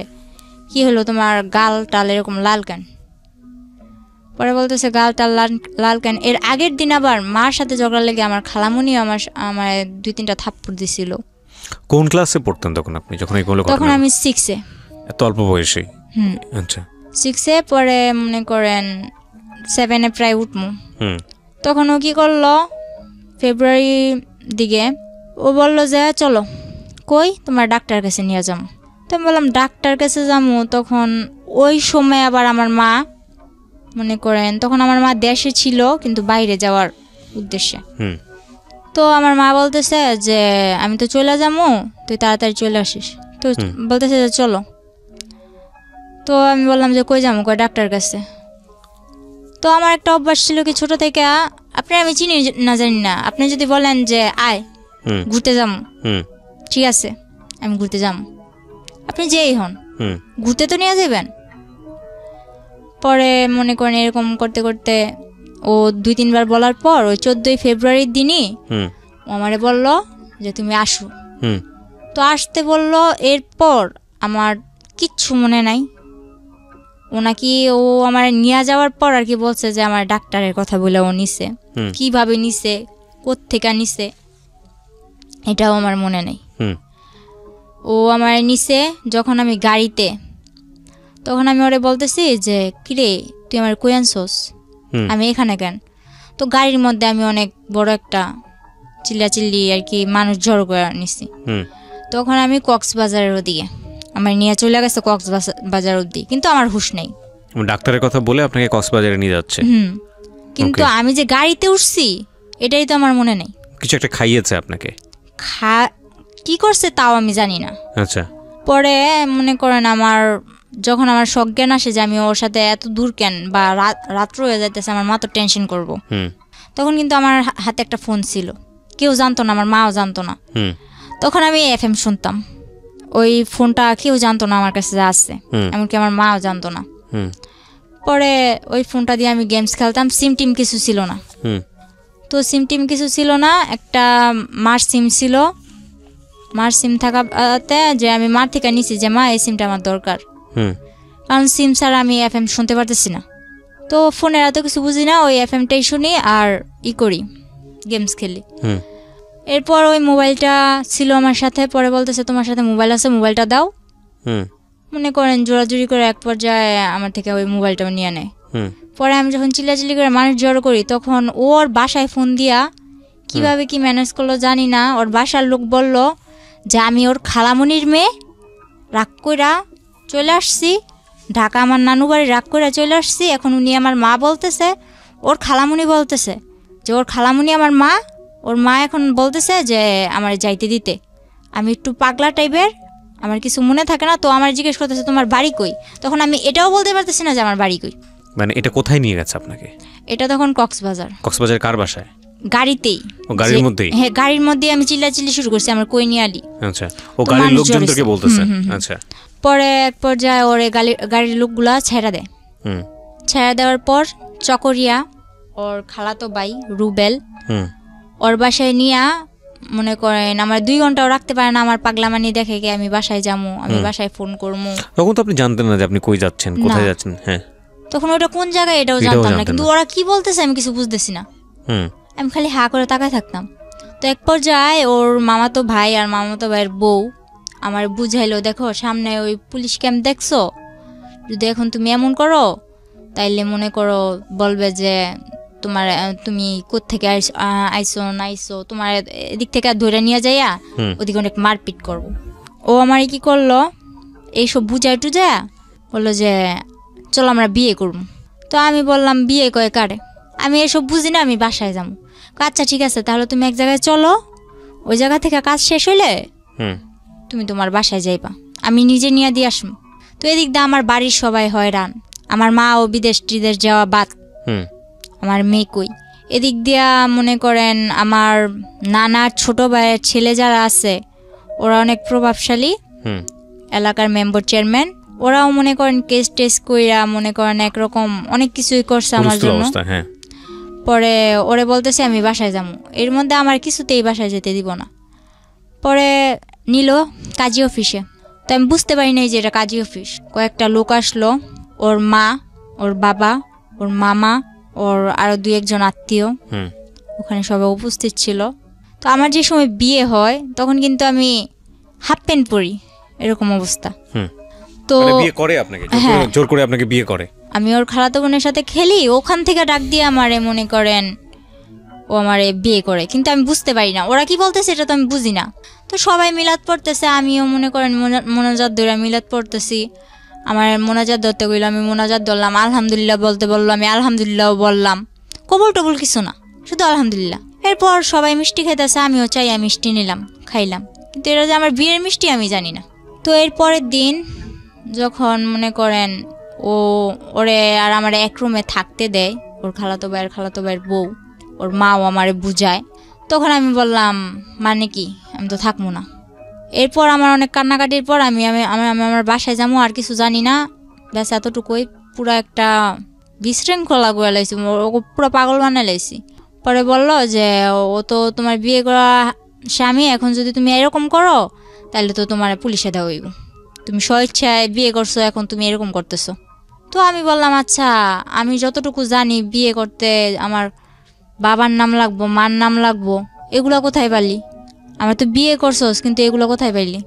কি হলো তোমার গাল টাল এরকম লাল কেন? পরে বলতেছে গাল টাল লাল কেন? এর আগের দিন আবার মার সাথে ঝগড়া লেগে আমার খালামুনি আমার 2-3টা থাপ্পড় দিছিল। কোন ক্লাসে পড়তেন তখন আপনি যখন এগুলো? তখন আমি 6-এ। এত অল্প বয়সে? আচ্ছা, 6-এ। পরে মনে করেন 7-এ প্রায় উঠমু। তখন ও কি করলো, ফেব্রুয়ারি দিকে ও বললো যে চলো কই তোমার ডাক্তার কাছে নিয়ে যাম। তো আমি বললাম ডাক্তার কাছে যাবো। তখন ওই সময় আবার আমার মা, মনে করেন তখন আমার মা দেশে ছিল কিন্তু বাইরে যাওয়ার উদ্দেশ্যে। তো আমার মা বলতেছে যে আমি তো চলে যাবো, তুই তাড়াতাড়ি চলে আসিস। তো বলতেছে যে চলো। তো আমি বললাম যে কই যাবো? কই ডাক্তার কাছে। তো আমার একটা অভ্যাস ছিল কি ছোট থেকে, আপনি আমি চিনি না জানি না, আপনি যদি বলেন যে আয় ঘুরতে যাবো, ঠিক আছে আমি ঘুরতে যাবো, আপনি যেই হন ঘুরতে তো নিয়ে যাবেন। পরে মনে করেন এরকম করতে করতে ও 2-3 বার বলার পর ওই 14ই ফেব্রুয়ারির দিনই ও আমারে বললো যে তুমি আসো। তো আসতে বললো। এরপর আমার কিচ্ছু মনে নাই। ও নাকি ও আমার নিয়ে যাওয়ার পর আর কি বলছে যে আমার ডাক্তারের কথা বলে ও নিছে, কিভাবে নিছে, কোত্থেকে নিছে এটাও আমার মনে নেই। ও আমার নিছে যখন আমি গাড়িতে, তখন আমি ওরে বলতেছি যে কিরে তুই আমার কই আনছস, আমি এখানে কেন? তো গাড়ির মধ্যে আমি অনেক বড় একটা চিল্লাচিল্লি আর কি মানুষ জড়ো করে নিছি। তখন আমি কক্সবাজারের ওদিকে আমার নিয়ে চলে গেছে, কক্সবাজার অবধি, কিন্তু আমার হুঁশ নেই। ডাক্তারের কথা বলে আপনাকে কক্সবাজারে নিয়ে যাচ্ছে। কিন্তু আমি যে গাড়িতে উঠছি এটাই তো আমার মনে নেই। কিছু একটা খাইয়েছে আপনাকে? কি করছে তাও আমি জানি না। আচ্ছা। পরে মনে করেন আমার যখন আমার সজ্ঞান আসে যে আমি ওর সাথে এত দূর কেন বা রাত্র হয়ে যাইতেছে, আমার মা তো টেনশন করবো। তখন কিন্তু আমার হাতে একটা ফোন ছিল, কেউ জানতো না, আমার মাও জানতো না। তখন আমি FM শুনতাম। ওই ফোনটা কেউ জানতো না আমার কাছে আসছে, এমনকি আমার মাও জানতো না। পরে ওই ফোনটা দিয়ে আমি গেমস খেলতাম, সিম টিম কিছু ছিল না। তো সিম টিম কিছু ছিল না, একটা মার সিম ছিল। মার সিম থাকাতে যে আমি মার থেকে নিছি যে মা এই সিমটা আমার দরকার, কারণ সিম ছাড়া আমি FM শুনতে পারতেছি না। তো ফোনের এত কিছু বুঝি না, ওই FMটাই শুনি আর করি, গেমস খেলি। এরপর ওই মোবাইলটা ছিল আমার সাথে, পরে বলতেছে তোমার সাথে মোবাইল আছে, মোবাইলটা দাও। মনে করেন জোরাজুরি করে এক পর্যায়ে আমার থেকে ওই মোবাইলটাও নিয়ে নেয়। পরে আমি যখন চিল্লাচিল্লি করে মানুষ জড়ো করি, তখন ওর বাসায় ফোন দিয়া কিভাবে কি ম্যানেজ করলো জানি না, ওর বাসার লোক বলল যে আমি ওর খালামণির মেয়ে, রাগ কইরা চলে আসছি ঢাকা, আমার নানু বাড়ি, রাগ করে চলে আসছি। এখন উনি আমার মা বলতেছে, ওর খালামণি বলতেছে যে ওর খালামণি আমার মা, ওর মা এখন বলতেছে যে আমার যাইতে দিতে। আমি একটু পাগলা টাইপের, আমার কিছু মনে থাকে না, তো আমার জিজ্ঞেস করতেছে তোমার বাড়ি কই। তখন আমি এটাও বলতে পারতেছি না যে আমার বাড়ি কই। মানে এটা কোথায় নিয়ে গেছে আপনাকে? এটা তখন কক্সবাজার। কক্সবাজার কার বাসায়? গাড়িতেই। ও গাড়ির মধ্যেই? হ্যাঁ, গাড়ির মধ্যেই আমি চিল্লাচিল্লি শুরু করছি আমার কই নিয়ে আলি। আচ্ছা, ও গাড়ির লোকজনদেরকে বলতেছে? আচ্ছা। পরে এক পর্যায়ে ওর গাড়ির লোকগুলা ছেড়ে দেয়। ছেড়ে দেওয়ার পর চকরিয়া ওর খালাতো ভাই রুবেল ওর বাসায় নিয়ে মনে করেন আমার 2 ঘন্টাও রাখতে পারে না। আমার পাগলামানি দেখে কি আমি বাসায় যাবো, আমি বাসায় ফোন করবো। তখন তো আপনি জানতেন না যে আপনি কই যাচ্ছেন, কোথায় যাচ্ছেন? হ্যাঁ, তখন ওটা কোন জায়গায় এটাও জানতাম না, কিন্তু ওরা কি বলতেছে আমি কিছু বুঝতেছি না। আমি খালি হা করে তাকায় থাকতাম। তো এক পর্যায়ে ওর মামাতো ভাই আর মামাতো ভাইয়ের বউ আমার বুঝাইলো, দেখো সামনে ওই পুলিশ ক্যাম্প দেখছো, যদি এখন তুমি এমন করো তাইলে মনে করো বলবে যে তুমি কোত্থেকে আইসো না আইসো, তোমার এদিক থেকে ধরে নিয়ে যাইয়া ওদিকে অনেক মারপিট করবো। ও আমার কি করলো, এইসব বুঝাই টুজায়া বললো যে চলো আমরা বিয়ে করবো। তো আমি বললাম বিয়ে কয়ে কারে, আমি এসব বুঝি না, আমি বাসায় যাবো। আচ্ছা ঠিক আছে, তাহলে তুমি এক জায়গায় চলো, ওই জায়গা থেকে কাজ শেষ হইলে তুমি তোমার বাসায় যাইবা, আমি নিজে নিয়ে দিয়ে আসবো। তো এদিক দিয়ে আমার বাড়ির সবাই হয়রান, আমার মা ও বিদেশ টিদেশ যাওয়া বাদ, আমার মেয়ে কই। এদিক দিয়া মনে করেন আমার নানার ছোট ভাইয়ের ছেলে যারা আছে ওরা অনেক প্রভাবশালী, এলাকার মেম্বার চেয়ারম্যান, ওরাও মনে করেন কেস টেস কইরা মনে করেন একরকম অনেক কিছুই করছে আমার জন্য। পরে ওরে বলতেছে আমি বাসায় যাবো, এর মধ্যে আমার কিছুতেই বাসায় যেতে দিব না। পরে নিল কাজী অফিসে, তো আমি বুঝতে পারি নাই যে এটা কাজী অফিস। কয়েকটা লোক আসলো, ওর মা, ওর বাবা, ওর মামা, ওর আরো 2-1 জন আত্মীয় ওখানে সবাই উপস্থিত ছিল। তো আমার যে সময় বিয়ে হয় তখন কিন্তু আমি হাফ প্যান্ট পরি, এরকম অবস্থা। তো বিয়ে করে আপনাকে, জোর করে আপনাকে বিয়ে করে। আমি ওর খালাতো বোনের সাথে খেলি, ওখান থেকে ডাক দিয়ে আমারে মনে করেন ও আমারে বিয়ে করে, কিন্তু আমি বুঝতে পারি না ওরা কি বলতেছে, এটা তো আমি বুঝি না। তো সবাই মিলাদ পড়তেছে, আমিও মনে করেন মোনাজাত ধরে মিলাদ পড়তেছি। আমার মোনাজাত ধরতে গেল, আমি মোনাজাত ধরলাম, আলহামদুলিল্লাহ বলতে বললো, আমি আলহামদুলিল্লাহ বললাম, কবুল টবুল কিছু না, শুধু আলহামদুলিল্লাহ। এরপর সবাই মিষ্টি খাইতেছে, আমিও চাই মিষ্টি নিলাম, খাইলাম, কিন্তু এটা যে আমার বিয়ের মিষ্টি আমি জানি না। তো এর পরের দিন যখন মনে করেন ওরে আর আমার এক রুমে থাকতে দেয়, ওর খালাতো ভাইয়ের বউ, ওর মাও আমারে বুঝায়, তখন আমি বললাম মানে কি, আমি তো থাকবো না। এরপর আমার অনেক কান্নাকাটির পর আমি আমার বাসায় যাবো, আর কিছু জানি না, ব্যাস এতটুকুই। পুরো একটা বিশৃঙ্খলা করে লাইছি, পুরো পাগল বানাই লাইছি। পরে বললো যে ও তো তোমার বিয়ে করা স্বামী, এখন যদি তুমি এরকম করো তাহলে তো তোমার পুলিশে দেওয়া হইব, তুমি স্বেচ্ছায় বিয়ে করছো, এখন তুমি এরকম করতেছো। তো আমি বললাম আচ্ছা, আমি যতটুকু জানি বিয়ে করতে আমার বাবার নাম লাগবো, মার নাম লাগবো, এগুলো কোথায় পারলি? আমার তো বিয়ে করছোস, কিন্তু এগুলো কোথায় পাইলি?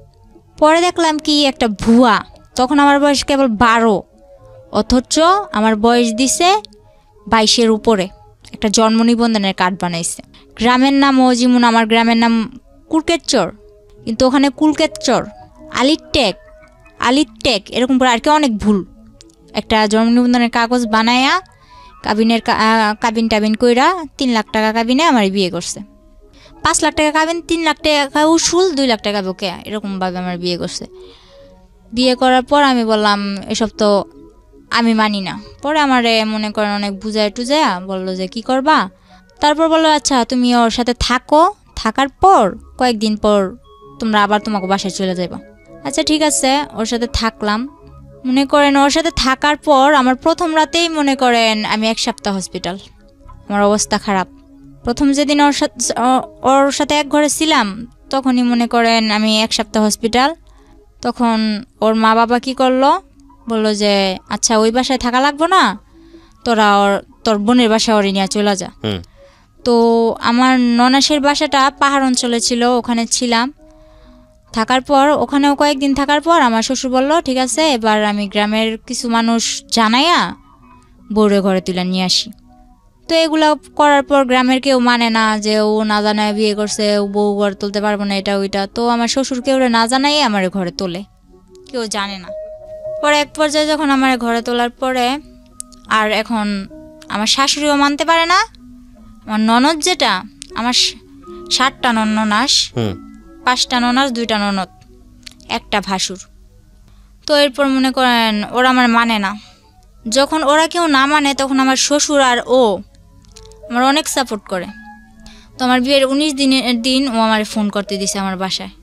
পরে দেখলাম কি একটা ভুয়া, তখন আমার বয়স কেবল 12, অথচ আমার বয়স দিছে 22-এর উপরে। একটা জন্ম নিবন্ধনের কার্ড বানাইছে, গ্রামের নাম ও যেমন আমার গ্রামের নাম কুলকেতচর, কিন্তু ওখানে কুলকেতচর, আলিটেক এরকম করে আর কি অনেক ভুল। একটা জন্ম নিবন্ধনের কাগজ বানায়া কাবিন টাবিন কইরা 3 লাখ টাকা কাবিনে আমার বিয়ে করছে। 5 লাখ টাকা কাবিন, 3 লাখ টাকা উসুল, 2 লাখ টাকা বকে, এরকম ভাবে আমার বিয়ে করছে। বিয়ে করার পর আমি বললাম এসব তো আমি মানি না। পরে আমারে মনে করেন অনেক বুঝায় টুজায়া বললো যে কি করবা। তারপর বললো আচ্ছা তুমি ওর সাথে থাকো, থাকার পর কয়েকদিন পর তোমরা আবার তোমাকে বাসায় চলে যাবা। আচ্ছা ঠিক আছে, ওর সাথে থাকলাম। মনে করেন ওর সাথে থাকার পর আমার প্রথম রাতেই মনে করেন আমি 1 সপ্তাহ হসপিটাল, আমার অবস্থা খারাপ। প্রথম যেদিন ওর সাথে এক ঘরে ছিলাম তখনই মনে করেন আমি 1 সপ্তাহ হসপিটাল। তখন ওর মা বাবা কি করলো, বললো যে আচ্ছা ওই বাসায় থাকা লাগবো না, তোরা তোর বোনের বাসা ওরে নিয়ে চলে যা। তো আমার ননাসের বাসাটা পাহাড় অঞ্চলে ছিল, ওখানে ছিলাম। থাকার পর ওখানেও কয়েকদিন থাকার পর আমার শ্বশুর বলল ঠিক আছে এবার আমি গ্রামের কিছু মানুষ জানাইয়া বউরে ঘরে তুলে নিয়ে আসি। তো এগুলো করার পর গ্রামের কেউ মানে না, যে ও না জানায় বিয়ে করছে, ও বউ ঘরে তুলতে পারবো না, এটা ওইটা। তো আমার শ্বশুর কেউ না জানাই আমার ঘরে তোলে, কেউ জানে না। পরে এক পর্যায়ে যখন আমার ঘরে তোলার পরে আর এখন আমার শাশুড়িও মানতে পারে না। আমার ননদ যেটা, আমার 7টা ননাস, 5টা ননাস, 2টা ননদ, 1টা ভাসুর। তো এরপর মনে করেন ওরা আমার মানে না। যখন ওরা কেউ না মানে তখন আমার শ্বশুর আর ও আমার অনেক সাপোর্ট করে। তো আমার বিয়ের 19 দিনের দিন ও আমার ফোন করতে দিছে আমার বাসায়।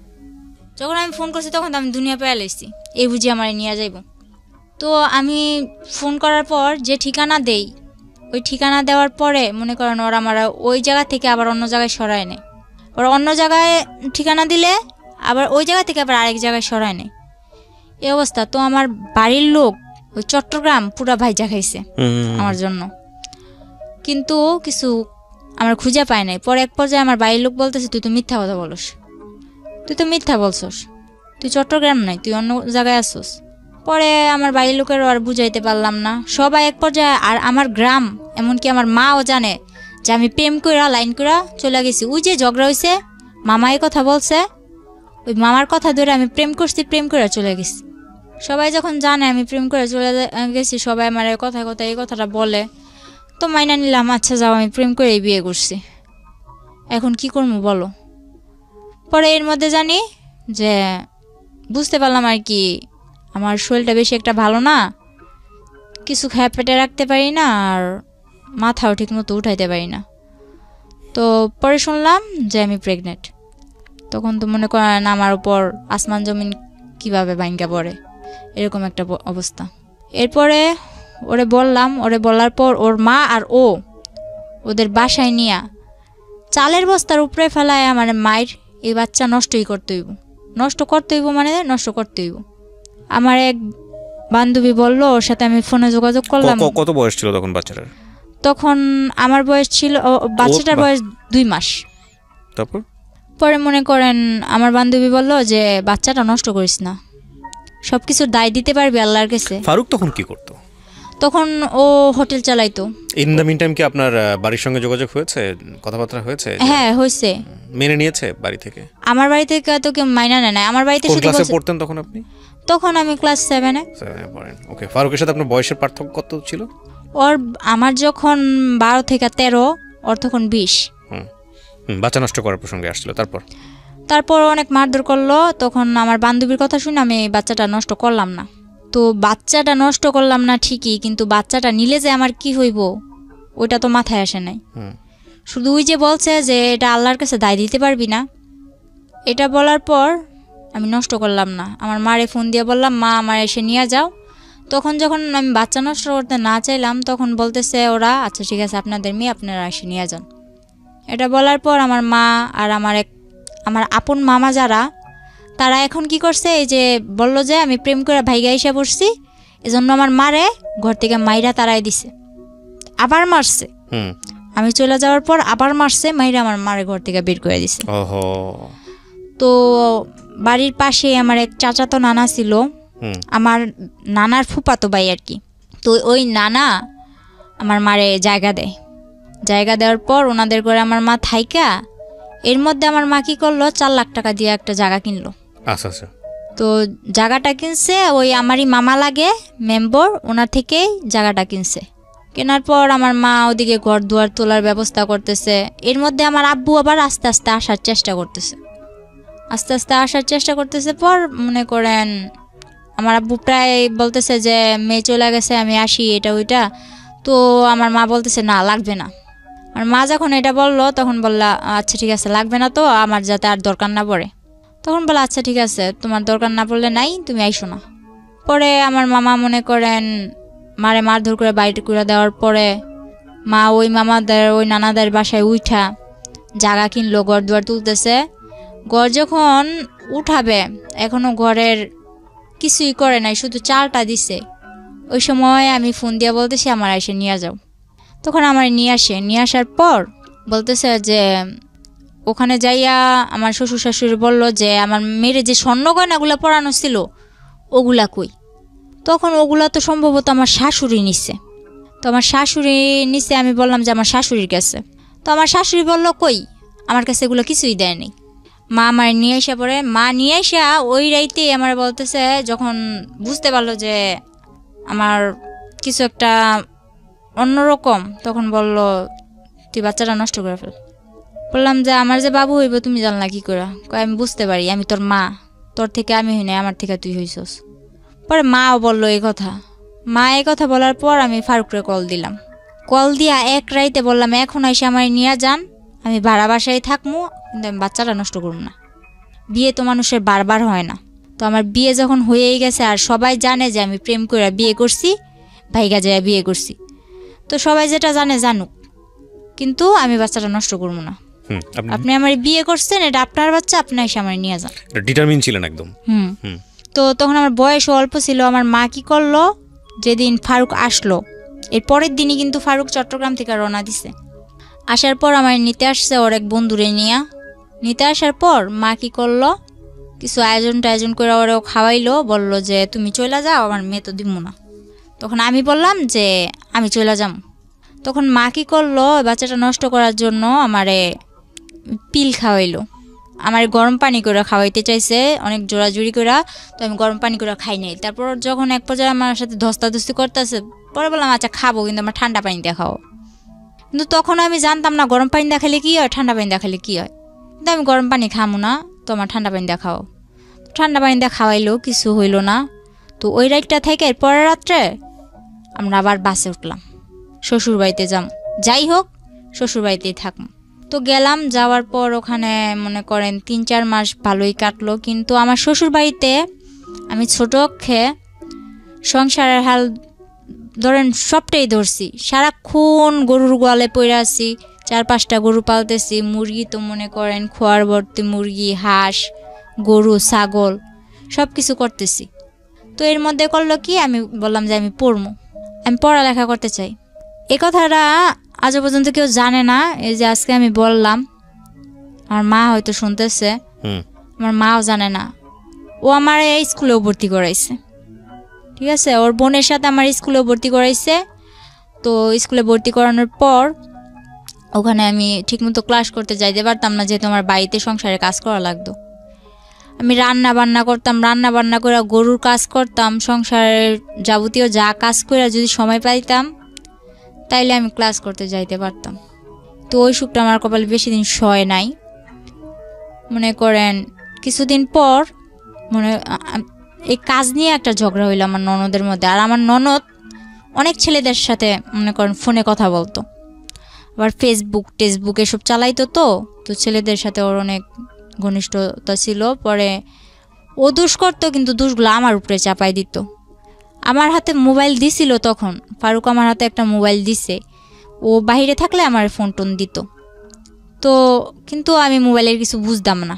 যখন আমি ফোন করছি তখন তো আমি দুনিয়া পেয়ে লাইছি, এই বুঝি আমার নিয়ে যাইব। তো আমি ফোন করার পর যে ঠিকানা দেই, ওই ঠিকানা দেওয়ার পরে মনে করেন ওরা আমার ওই জায়গা থেকে আবার অন্য জায়গায় সরায় নেয়। ওরা অন্য জায়গায় ঠিকানা দিলে আবার ওই জায়গা থেকে আবার আরেক জায়গায় সরায় নেয়, এই অবস্থা। তো আমার বাড়ির লোক ওই চট্টগ্রাম পুরা ভাইজা খাইছে আমার জন্য, কিন্তু কিছু আমার খুঁজে পায় নাই। পরে এক পর্যায়ে আমার বাড়ির লোক বলতেছে তুই তো মিথ্যা কথা বলস, তুই তো মিথ্যা বলছস, তুই চট্টগ্রাম নাই, তুই অন্য জায়গায় আসছস। পরে আমার বাড়ির লোকেরও আর বুঝাইতে পারলাম না, সবাই এক পর্যায়ে। আর আমার গ্রাম এমনকি আমার মাও জানে যে আমি প্রেম কইরা লাইন কইরা চলে গেছি। ওই যে ঝগড়া হয়েছে, মামা এই কথা বলছে, ওই মামার কথা ধরে আমি প্রেম করছি, প্রেম করে চলে গেছি। সবাই যখন জানে আমি প্রেম করে চলে গেছি, সবাই আমার কথা এই কথাটা বলে। তো মাইনা নিলাম, আচ্ছা যাও আমি প্রেম করে বিয়ে করছি, এখন কি করবো বলো। পরে এর মধ্যে জানি যে বুঝতে পারলাম আর কি আমার শরীরটা বেশি একটা ভালো না, কিছু খেয়ে পেটে রাখতে পারি না, আর মাথাও ঠিক মতো উঠাইতে পারি না। তো পরে শুনলাম যে আমি প্রেগনেন্ট। তখন তো মনে করেন আমার উপর আসমান জমিন কিভাবে ভাঙ্গা পড়ে, এরকম একটা অবস্থা। এরপরে ওরে বললাম, ওরে বলার পর ওর মা আর ওদের বাসায় নিয়া চালের বস্তার উপরে ফেলায় আমার মায়ের এই বাচ্চা নষ্টই করতে হইব, নষ্ট করতে হইব মানে নষ্ট করতে হইব। আমার এক বান্ধবী বলল, ওর সাথে আমি ফোনে যোগাযোগ করলাম। কত বয়স ছিল তখন বাচ্চাটার? তখন আমার বয়স ছিল, বাচ্চাটার বয়স 2 মাস। তারপর পরে মনে করেন আমার বান্ধবী বলল যে বাচ্চাটা নষ্ট করিস না, সব কিছুর দায় দিতে পারবি আল্লাহর কাছে। ফারুক তখন কি করতো? তখন ও হোটেল চালাইতো। ইন দ্য মিন টাইম কি আপনার বাড়ির সঙ্গে যোগাযোগ হয়েছে, কথাবার্তা হয়েছে? হ্যাঁ হয়েছে। মেনে নিয়েছে বাড়ি থেকে? আমার বাড়ি থেকে তো কেউ মাইনা নেয় না। আমার বাড়িতে শুধু ক্লাসে পড়তেন তখন আপনি? তখন আমি ক্লাস 7-এ পড়েন। ওকে। ফারুকের সাথে আপনার বয়সের পার্থক্য কত ছিল? ওর আমার যখন 12 থেকে 13, ওর তখন 20। বাচ্চা নষ্ট করার প্রসঙ্গে আসছিল। তারপর অনেক মারধর করলো। তখন আমার বান্ধবীর কথা শুনে আমি বাচ্চাটা নষ্ট করলাম না। তো বাচ্চাটা নষ্ট করলাম না ঠিকই, কিন্তু বাচ্চাটা নিলে যে আমার কি হইব ওইটা তো মাথায় আসে নাই। শুধু ওই যে বলছে যে এটা আল্লাহর কাছে দায় দিতে পারবি না, এটা বলার পর আমি নষ্ট করলাম না। আমার মারে ফোন দিয়ে বললাম, মা আমার এসে নিয়ে যাও। তখন যখন আমি বাচ্চা নষ্ট করতে না চাইলাম তখন বলতেছে ওরা, আচ্ছা ঠিক আছে আপনাদের মেয়ে আপনারা এসে নিয়ে যান। এটা বলার পর আমার মা আর আমার আপন মামা যারা, তারা এখন কি করছে, এই যে বললো যে আমি প্রেম করে ভাইগা এসে পড়ছি, এজন্য আমার মারে ঘর থেকে মাইরা তারাই দিছে, আবার মারছে। আমি চলে যাওয়ার পর আবার মারছে, মাইরা আমার মারে ঘর থেকে বের করে দিছে। তো বাড়ির পাশে আমার এক চাচাতো নানা ছিল, আমার নানার ফুফাতো ভাই আর কি। তো ওই নানা আমার মারে জায়গা দেয়। জায়গা দেওয়ার পর ওনাদের ঘরে আমার মা থাইকা, এর মধ্যে আমার মা কি করলো, 4 লাখ টাকা দিয়ে একটা জায়গা কিনলো। আচ্ছা। তো জায়গাটা কিনছে ওই আমারই মামা লাগে মেম্বার, ওনার থেকেই জায়গাটা কিনছে। কেনার পর আমার মা ওদিকে ঘর দুয়ার তোলার ব্যবস্থা করতেছে। এর মধ্যে আমার আব্বু আবার আস্তে আস্তে আসার চেষ্টা করতেছে। পর মনে করেন আমার আব্বু প্রায় বলতেছে যে মেয়ে চলে গেছে, আমি আসি, এটা ওইটা। তো আমার মা বলতেছে না লাগবে না। আর মা যখন এটা বললো তখন বললা, আচ্ছা ঠিক আছে লাগবে না, তো আমার যাতে আর দরকার না পড়ে। তখন বললো আচ্ছা ঠিক আছে, তোমার দরকার না পড়লে নাই, তুমি আইসো না। পরে আমার মামা মনে করেন মারে মারধর করে বাড়িতে করে দেওয়ার পরে মা ওই মামাদের ওই নানাদের বাসায় উঠা জায়গা কিনলো, ঘর দুয়ার তুলতেছে। ঘর যখন উঠাবে এখনো ঘরের কিছুই করে নাই, শুধু চালটা দিছে। ওই সময় আমি ফোন দিয়ে বলতেছি আমার এসে নিয়ে যাও। তখন আমার নিয়ে আসে, নিয়ে আসার পর বলতেছে যে ওখানে যাইয়া আমার শ্বশুর শাশুড়ি বলল যে আমার মেয়ের যে স্বর্ণ গয়নাগুলো পরানো ছিল ওগুলা কই। তখন ওগুলা তো সম্ভবত আমার শাশুড়ি নিছে। তো আমার শাশুড়ি নিছে, আমি বললাম যে আমার শাশুড়ির কাছে। তো আমার শাশুড়ি বলল কই, আমার কাছে এগুলো কিছুই দেয়নি। মা আমার নিয়ে আসা পরে, মা নিয়ে আসা ওই রাইতে আমার বলতেছে, যখন বুঝতে পারলো যে আমার কিছু একটা অন্যরকম, তখন বলল তুই বাচ্চাটা নষ্ট করে ফেল। বললাম যে আমার যে বাবু হইব তুমি জানলা কি করে? কয় আমি বুঝতে পারি, আমি তোর মা, তোর থেকে আমি হই নাই, আমার থেকে তুই হইছস। পরে মাও বলল এই কথা। মা এই কথা বলার পর আমি ফারুকরে কল দিলাম। কল দিয়া এক রাইতে বললাম এখন এসে আমার নিয়ে যান, আমি ভাড়া বাসায় থাকবো, কিন্তু আমি বাচ্চাটা নষ্ট করব না। বিয়ে তো মানুষের বারবার হয় না। তো আমার বিয়ে যখন হয়েই গেছে আর সবাই জানে যে আমি প্রেম করে বিয়ে করছি, ভাইগা যায় বিয়ে করছি, তো সবাই যেটা জানে জানুক, কিন্তু আমি বাচ্চাটা নষ্ট করবো না। আপনি আমার বিয়ে করছেন, এটা আপনার বাচ্চা, আপনি এসে আমার নিয়ে যান। ডিটারমিন ছিলেন একদম। তো তখন আমার বয়সও অল্প ছিল। আমার মা কি করলো, যেদিন ফারুক আসলো এর পরের দিনই কিন্তু ফারুক চট্টগ্রাম থেকে রওনা দিছে। আসার পর আমার নিতে আসছে ওর এক বন্ধুরে নিয়ে। নিতে আসার পর মা কি করলো, কিছু আয়োজন করে ওরেও খাওয়াইলো, বলল যে তুমি চলে যাও, আমার মেয়ে তো দিব না। তখন আমি বললাম যে আমি চলে যাম। তখন মা কি করলো, বাচ্চাটা নষ্ট করার জন্য আমারে পিল খাওয়াইলো। আমার গরম পানি করে খাওয়াইতে চাইছে অনেক জোরাজুরি করে, তো আমি গরম পানি করে খাই নাই। তারপর যখন এক পর্যায়ে আমার সাথে ধস্তাধস্তি করতেছে, পরে বললাম আচ্ছা খাবো, কিন্তু আমার ঠান্ডা পানি দিয়ে খাও। কিন্তু তখন আমি জানতাম না গরম পানি দিয়ে খেলে কী হয়, ঠান্ডা পানি দিয়ে খেলে কী হয়। কিন্তু আমি গরম পানি খামো না, তো আমার ঠান্ডা পানি দিয়ে খাও। ঠান্ডা পানি দিয়ে খাওয়াইলো, কিছু হইল না। তো ওই রাতটা থেকে পরের রাত্রে আমরা আবার বাসে উঠলাম, শ্বশুরবাড়িতে যাই হোক শ্বশুরবাড়িতেই থাকবো। তো গেলাম, যাওয়ার পর ওখানে মনে করেন 3-4 মাস ভালোই কাটলো। কিন্তু আমার শ্বশুরবাড়িতে আমি ছোট অক্ষে সংসারের হাল ধরেন সবটাই ধরছি। সারাক্ষণ গরুর গোয়ালে পড়ে আছি, 4-5টা গরু পালতেছি, মুরগি তো মনে করেন খোয়ার ভর্তি মুরগি, হাঁস, গরু, ছাগল সব কিছু করতেছি। তো এর মধ্যে করলো কি, আমি বললাম যে আমি পড়বো, আমি পড়ালেখা করতে চাই। এ কথাটা আজও পর্যন্ত কেউ জানে না, এই যে আজকে আমি বললাম। আমার মা হয়তো শুনতেছে, আমার মাও জানে না। ও আমার এই স্কুলেও ভর্তি করাইছে, ঠিক আছে, ওর বোনের সাথে আমার স্কুলেও ভর্তি করাইছে। তো স্কুলে ভর্তি করানোর পর ওখানে আমি ঠিকমতো ক্লাস করতে যাইতে পারতাম না, যেহেতু আমার বাড়িতে সংসারে কাজ করা লাগতো। আমি রান্না বান্না করতাম, রান্না বান্না করে গরুর কাজ করতাম, সংসারের যাবতীয় যা কাজ করে যদি সময় পাইতাম তাইলে আমি ক্লাস করতে যাইতে পারতাম। তো ওই সুখটা আমার কপালে বেশি দিন সয় নাই। মনে করেন কিছুদিন পর এই কাজ নিয়ে একটা ঝগড়া হইলো আমার ননদের মধ্যে। আর আমার ননদ অনেক ছেলেদের সাথে মনে করেন ফোনে কথা বলতো, আবার টেসবুক এসব চালাইতো। তো ছেলেদের সাথে ওর অনেক ঘনিষ্ঠতা ছিল। পরে ও দোষ করতো, কিন্তু দোষগুলো আমার উপরে চাপাই দিত। আমার হাতে মোবাইল দিছিল তখন, ফারুক আমার হাতে একটা মোবাইল দিছে, ও বাইরে থাকলে আমার ফোন টোন দিত। তো কিন্তু আমি মোবাইলের কিছু বুঝতাম না।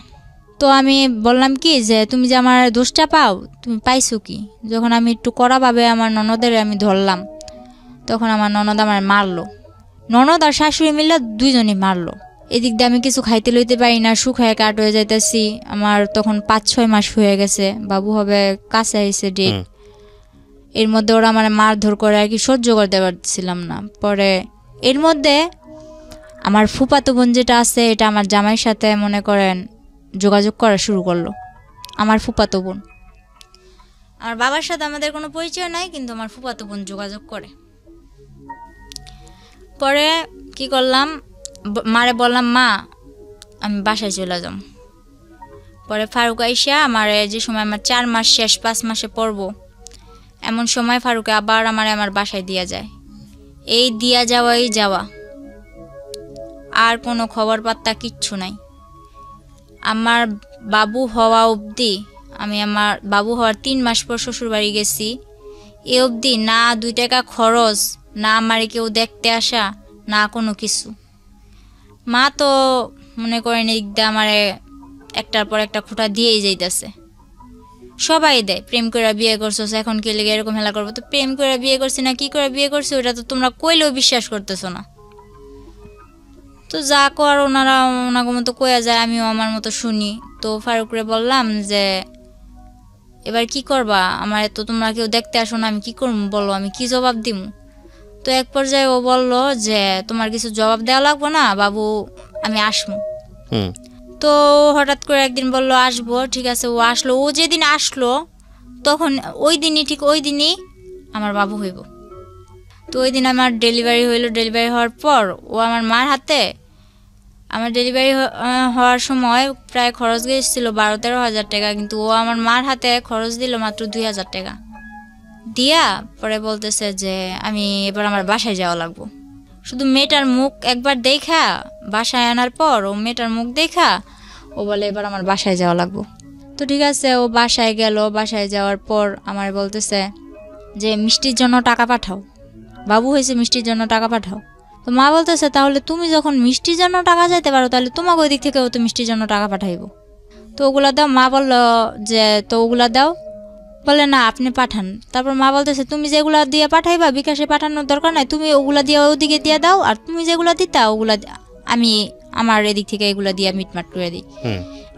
তো আমি বললাম কি যে তুমি যে আমার দোষটা পাও, তুমি পাইছো কি? যখন আমি একটু কড়াভাবে আমার ননদের আমি ধরলাম, তখন আমার ননদ আমার মারলো। ননদ আর শাশুড়ি মিলে দুইজনই মারলো। এদিক দিয়ে আমি কিছু খাইতে লইতে পারি না, শুকায় কাট হয়ে যাইতেছি। আমার তখন 5-6 মাস হয়ে গেছে, বাবু হবে কাছে আইছে ডেট। এর মধ্যে ওরা আমার মারধর করে আর কি, সহ্য করতে পারছিলাম না। পরে এর মধ্যে আমার ফুফাতো বোন যেটা আছে, এটা আমার জামাইয়ের সাথে মনে করেন যোগাযোগ করা শুরু করলো। আমার ফুফাতো বোন, আমার বাবার সাথে আমাদের কোনো পরিচয় নাই, কিন্তু আমার ফুফাতো বোন যোগাযোগ করে। পরে কি করলাম, মারে বললাম মা আমি বাসায় চলে যাব। পরে ফারুক আইসা আমার যে সময় আমার 4 মাস শেষ, 5 মাসে পড়বো, এমন সময় ফারুকে আবার আমার বাসায় দিয়া যায়। এই দিয়া যাওয়া, আর কোনো খবর পাত্তা কিচ্ছু নাই। আমার বাবু হওয়া অবধি, আমি আমার বাবু হওয়ার 3 মাস পর শ্বশুরবাড়ি গেছি, এ অবধি না 2 টাকা খরচ, না আমার কেউ দেখতে আসা, না কোনো কিছু। মা তো মনে করেন এদিকটা আমারে একটার পর একটা খোঁটা দিয়েই যাইতেছে। সবাই দেয়, প্রেম করে বিয়ে করছো, এখন কে লেগে এরকম হেলা করবো? তো প্রেম করে বিয়ে করছি না কি করে বিয়ে করছি ওটা তো তোমরা কইলেও বিশ্বাস করতেছো না। তো যা কর ওনারা ওনার মতো কয়া যায়, আমিও আমার মতো শুনি। তো ফারুকরে বললাম যে এবার কি করবা, আমার তো তোমরা কেউ দেখতে আসো না, আমি কি করবো বলো, আমি কি জবাব দিব? তো এক পর্যায়ে ও বলল যে তোমার কিছু জবাব দেওয়া লাগবো না বাবু, আমি আসবো। তো হঠাৎ করে একদিন বললো আসবো, ঠিক আছে ও আসলো। ও যেদিন আসলো তখন ওই দিনই, ঠিক ওই দিনই আমার বাবু হইব। তো ওই দিন আমার ডেলিভারি হইলো। ডেলিভারি হওয়ার পর ও আমার মার হাতে, আমার ডেলিভারি হওয়ার সময় প্রায় খরচ গিয়েছিল 12-13 হাজার টাকা, কিন্তু ও আমার মার হাতে খরচ দিল মাত্র 2,000 টাকা দিয়া। পরে বলতেছে যে আমি এবার আমার বাসায় যাওয়া লাগবো। শুধু মেয়েটার মুখ একবার দেখা বাসায় আনার পর ও মেয়েটার মুখ দেখা ও বলে এবার আমার বাসায় যাওয়া লাগবো। তো ঠিক আছে, ও বাসায় গেল। বাসায় যাওয়ার পর আমার বলতেছে যে মিষ্টির জন্য টাকা পাঠাও, বাবু হয়েছে মিষ্টির জন্য টাকা পাঠাও। তো মা বলতেছে তাহলে তুমি যখন মিষ্টির জন্য টাকা চাইতে পারো তাহলে তোমাকে ওই দিক থেকেও তো মিষ্টির জন্য টাকা পাঠাইবো, তো ওগুলা দাও। মা বলল যে তো ওগুলা দাও, বলে না আপনি পাঠান। তারপর মা বলতেছে তুমি যেগুলা দিয়ে পাঠাইবা বিকাশে পাঠানোর দরকার নাই, তুমি ওগুলা দিয়ে ওদিকে দিয়ে দাও, আর তুমি যেগুলা দিতা ওগুলা আমি আমার এদিক থেকে এগুলা দিয়ে মিটমাট করে দিই।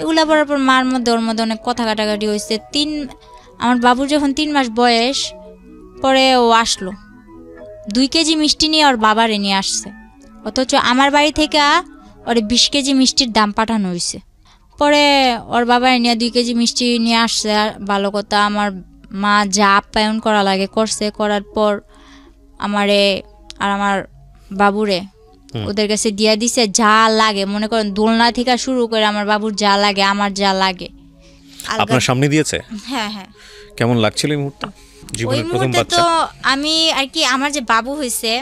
এগুলা বলার পর মার মধ্যে ওর মধ্যে অনেক কথা কাটাকাটি হয়েছে। আমার বাবুর যখন 3 মাস বয়স, পরে ও আসলো 2 কেজি মিষ্টি নিয়ে ওর বাবারে নিয়ে আসছে, অথচ আমার বাড়ি থেকে ওর 20 কেজি মিষ্টির দাম পাঠানো হয়েছে। পরে ওর বাবার নিয়ে 2 কেজি মিষ্টি নিয়ে আসছে। আর ভালো কথা, আমার মা যা আপ্যায়ন করা লাগে করছে। করার পর আমারে আর আমার বাবুরে ওদের কাছে দিয়া দিছে যা লাগে, মনে করেন দোলনা থেকে শুরু করে আমার বাবুর যা লাগে, আমার যা লাগে আপনার সামনে দিয়েছে। হ্যাঁ হ্যাঁ। কেমন লাগছিল এই মুহূর্তে, জীবনের প্রথম বাচ্চা? তো আমি আর কি, আমার যে বাবু হয়েছে,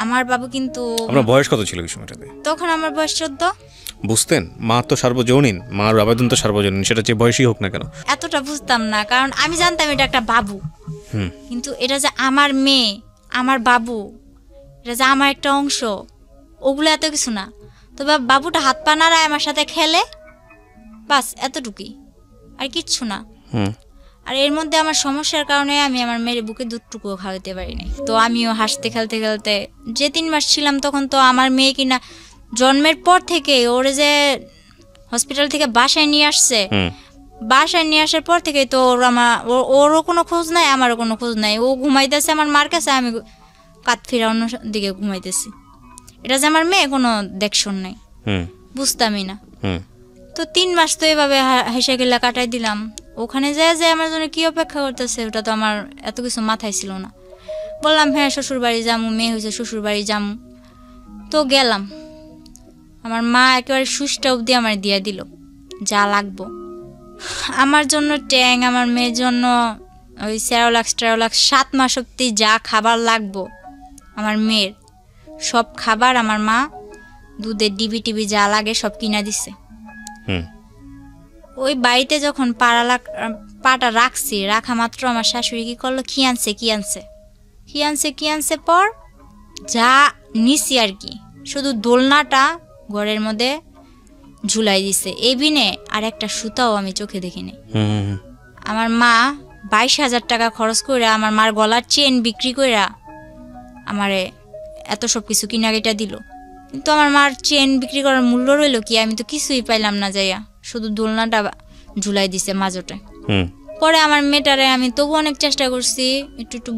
আমার বাবু কিন্তু আপনার বয়স কত ছিল এই সময়টাতে? তখন আমার বয়স 14। বুঝতেন মা তো সার্বজনীন, মার আবেদন তো সার্বজনীন, সেটা যে বয়সই হোক না কেন? এতটা বুঝতাম না, কারণ আমি জানতাম এটা একটা বাবু, কিন্তু এটা যে আমার মেয়ে, আমার বাবু, এটা যে আমার একটা অংশ, ওগুলো এত কিছু না। তবে বাবুটা হাত পা নাড়ায় আমার সাথে খেলে, বাস এতটুকুই, আর কিচ্ছু না। আর এর মধ্যে আমার সমস্যার কারণে আমি আমার মেয়ের বুকে দুধটুকুও খাওয়াতে পারিনি। তো আমিও হাসতে খেলতে খেলতে, যে 3 মাস ছিলাম তখন তো আমার মেয়ে কিনা জন্মের পর থেকে ওরে যে হসপিটাল থেকে বাসায় নিয়ে আসছে, বাসায় নিয়ে আসার পর থেকে তো ওরও কোনো খোঁজ নাই, আমারও কোনো খোঁজ নাই। ও ঘুমাইতেছে আমার মার কাছে, আমি কাত ফিরা অন্য দিকে ঘুমাইতেছি। এটা যে আমার মেয়ে কোনো দেখশন নাই, বুঝতামই না। তো 3 মাস তো এভাবে হেসে গেলে কাটাই দিলাম। ওখানে যায় যে আমার জন্য কি অপেক্ষা করতেছে ওটা তো আমার এত কিছু মাথায় ছিল না। বললাম হ্যাঁ শ্বশুর বাড়ি যামু, মেয়ে হয়েছে শ্বশুর বাড়ি যামু। তো গেলাম, আমার মা একেবারে সুষ্টা অবধি আমার দিয়ে দিল যা লাগবো। আমার জন্য ট্যাং, আমার মেয়ের জন্য ওই 7 মাস অব্দি যা খাবার লাগবো আমার মেয়ের সব খাবার আমার মা, দুধের ডিবি টিবি যা লাগে সব কিনা দিছে। ওই বাড়িতে যখন পাটা রাখছি, রাখা মাত্র আমার শাশুড়ি কি করলো, কি আনছে পর যা নিছি আর কি, শুধু দোলনাটা ঘরের মধ্যে ঝুলাই দিছে, এই বিনে আর একটা সুতাও আমি চোখে দেখিনি। আমার মা 22,000 টাকা খরচ করে আমার মার গলার চেন বিক্রি করে আমারে এত সব কিছু কিনাকিটা দিল, কিন্তু আমার মার চেন বিক্রি করার মূল্য রইল কি? আমি তো কিছুই পাইলাম না যাইয়া, শুধু দোলনাটা ঝুলাই দিছে মাঝোটে। পরে আমার মেয়েটারে আমি তবু অনেক চেষ্টা করছি, একটু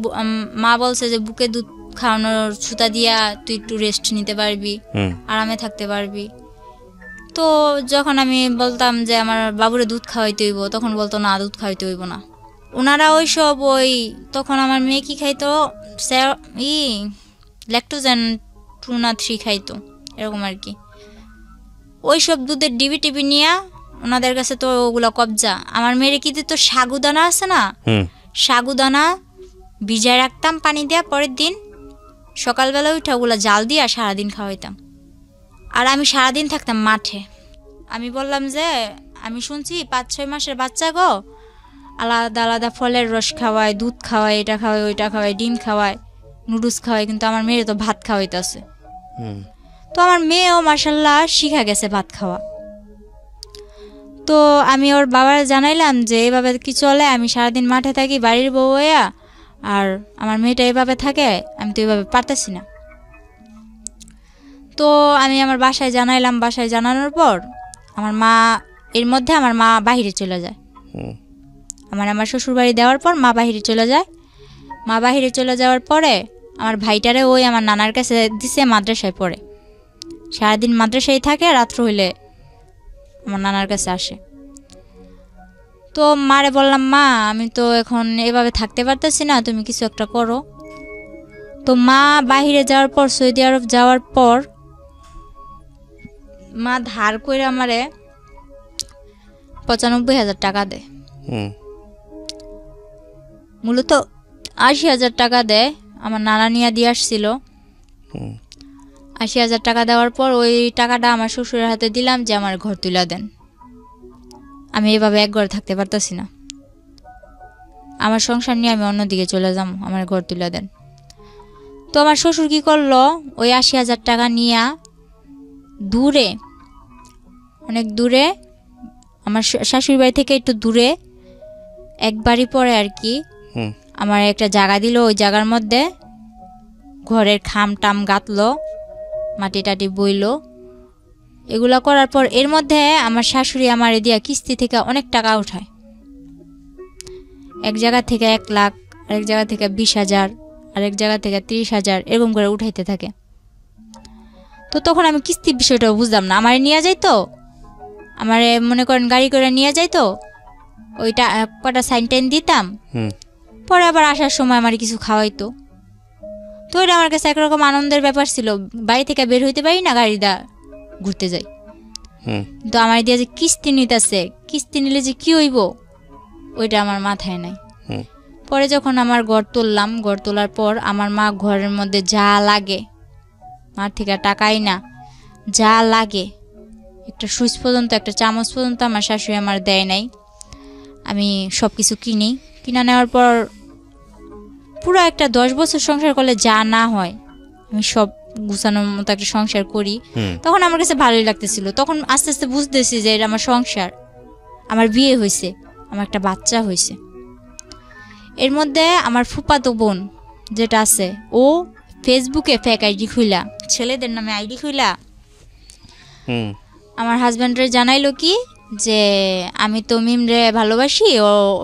মা বলছে যে বুকে দুধ খাওয়ানোর সুতা দিয়া তুই একটু রেস্ট নিতে পারবি, আরামে থাকতে পারবি। তো যখন আমি বলতাম যে আমার বাবুরে দুধ খাওয়াইতে হইব, তখন বলতো না দুধ খাওয়াইতে হইব না। ওনারা ওই তখন আমার মেয়ে কি খাইতো, ল্যাকটোজেন 2 না 3 খাইতো এরকম আর কি। ওইসব দুধের ডিবি টিবি নিয়ে ওনাদের কাছে তো ওগুলো কবজা। আমার মেয়ের কি দিত, সাগুদানা আছে না, সাগুদানা ভিজায় রাখতাম পানি দিয়া, পরের দিন সকালবেলা উঠে ওগুলো জাল দিয়া সারাদিন খাওয়াইতাম। আর আমি সারাদিন থাকতাম মাঠে। আমি বললাম যে আমি শুনছি 5-6 মাসের বাচ্চা গো আলাদা আলাদা ফলের রস খাওয়ায়, দুধ খাওয়ায়, এটা খাওয়ায়, ওইটা খাওয়ায়, ডিম খাওয়ায়, নুডলস খাওয়ায়, কিন্তু আমার মেয়ে তো ভাত খাওয়াইতেছে। হুম তো আমার মেয়েও মাশাল্লাহ শিখা গেছে ভাত খাওয়া। তো আমি ওর বাবার জানাইলাম যে এভাবে কি চলে, আমি সারাদিন মাঠে থাকি বাড়ির বউ হইয়া, আর আমার মেয়েটা এভাবে থাকে, আমি তো এভাবে পারতেছি না। তো আমি আমার বাসায় জানাইলাম, বাসায় জানানোর পর আমার মা, এর মধ্যে আমার মা বাহিরে চলে যায়। হুম আমার শ্বশুর বাড়ি দেওয়ার পর মা বাহিরে চলে যায়। মা বাহিরে চলে যাওয়ার পরে আমার ভাইটারে ওই আমার নানার কাছে দিছে, মাদ্রাসায় পড়ে, সারাদিন মাদ্রাসায় থাকে, রাত্র হইলে আমার নানার কাছে আসে। তো মারে বললাম, মা আমি তো এখন এভাবে থাকতে পারতেছি না, তুমি কিছু একটা করো। তো মা বাহিরে যাওয়ার পর, সৌদি আরব যাওয়ার পর, মা ধার করে আমারে 95,000 টাকা দেয়। হুম মূলত 80,000 টাকা দেয়, আমার নানা নিয়ে দিয়ে আসছিল। হুম 80,000 টাকা দেওয়ার পর ওই টাকাটা আমার শ্বশুরের হাতে দিলাম যে আমার ঘর তুলে দেন, আমি এভাবে এক ঘরে থাকতে পারতেছি না, আমার সংসার নিয়ে আমি অন্যদিকে চলে যাবো, আমার ঘর তুলে দেন। তো আমার শ্বশুর কি করলো, ওই 80,000 টাকা নিয়ে দূরে, অনেক দূরে, আমার শাশুড়ি বাড়ি থেকে একটু দূরে, এক বাড়ি পরে আর কি, হুম আমার একটা জায়গা দিল। ওই জায়গার মধ্যে ঘরের খাম টাম গাঁথলো, মাটি টাটি বইলো, এগুলা করার পর এর মধ্যে আমার শাশুড়ি আমার দিয়া কিস্তি থেকে অনেক টাকা উঠায়, এক জায়গা থেকে 1 লাখ, আরেক জায়গা থেকে 20,000, আরেক জায়গা থেকে 30,000, এরকম করে উঠাইতে থাকে। তো তখন আমি কিস্তির বিষয়টা বুঝলাম না, আমার নিয়ে যাইতো, আমার মনে করেন গাড়ি করে নিয়ে যাইতো, ওইটা কটা সাইন টাইন দিতাম, হুম পরে আবার আসার সময় আমার কিছু খাওয়াইতো। তো এটা আমার কাছে একরকম আনন্দের ব্যাপার ছিল, বাড়ি থেকে বের হইতে পারি না, গাড়ি দা ঘুরতে যাই। হুম তো আমার দিয়ে যে কিস্তি নিতেছে, কিস্তি নিলে যে কি হইব ওইটা আমার মাথায় নাই। হুম পরে যখন আমার ঘর তুললাম, ঘর তোলার পর আমার মা ঘরের মধ্যে যা লাগে, মার থেকে টাকাই না, যা লাগে, একটা সুইচ পর্যন্ত, একটা চামচ পর্যন্ত আমার শাশুড়ি আমার দেয় নাই। আমি সব কিছু কিনা নেওয়ার পর পুরো একটা 10 বছর সংসার করলে যা না হয়, আমি সব গুছানোর মতো একটা সংসার করি। তখন আমার কাছে ভালোই লাগতেছিল। তখন আস্তে আস্তে বুঝতেছি যে এটা আমার সংসার, আমার বিয়ে হয়েছে, আমার একটা বাচ্চা হয়েছে। এর মধ্যে আমার ফুফাতো বোন যেটা আছে, ও ফেসবুকে ফেক আইডি খুইলা, ছেলেদের নামে আইডি খুইলা আমার হাজব্যান্ডরে জানাইলো কি যে আমি তো মিমরে ভালোবাসি,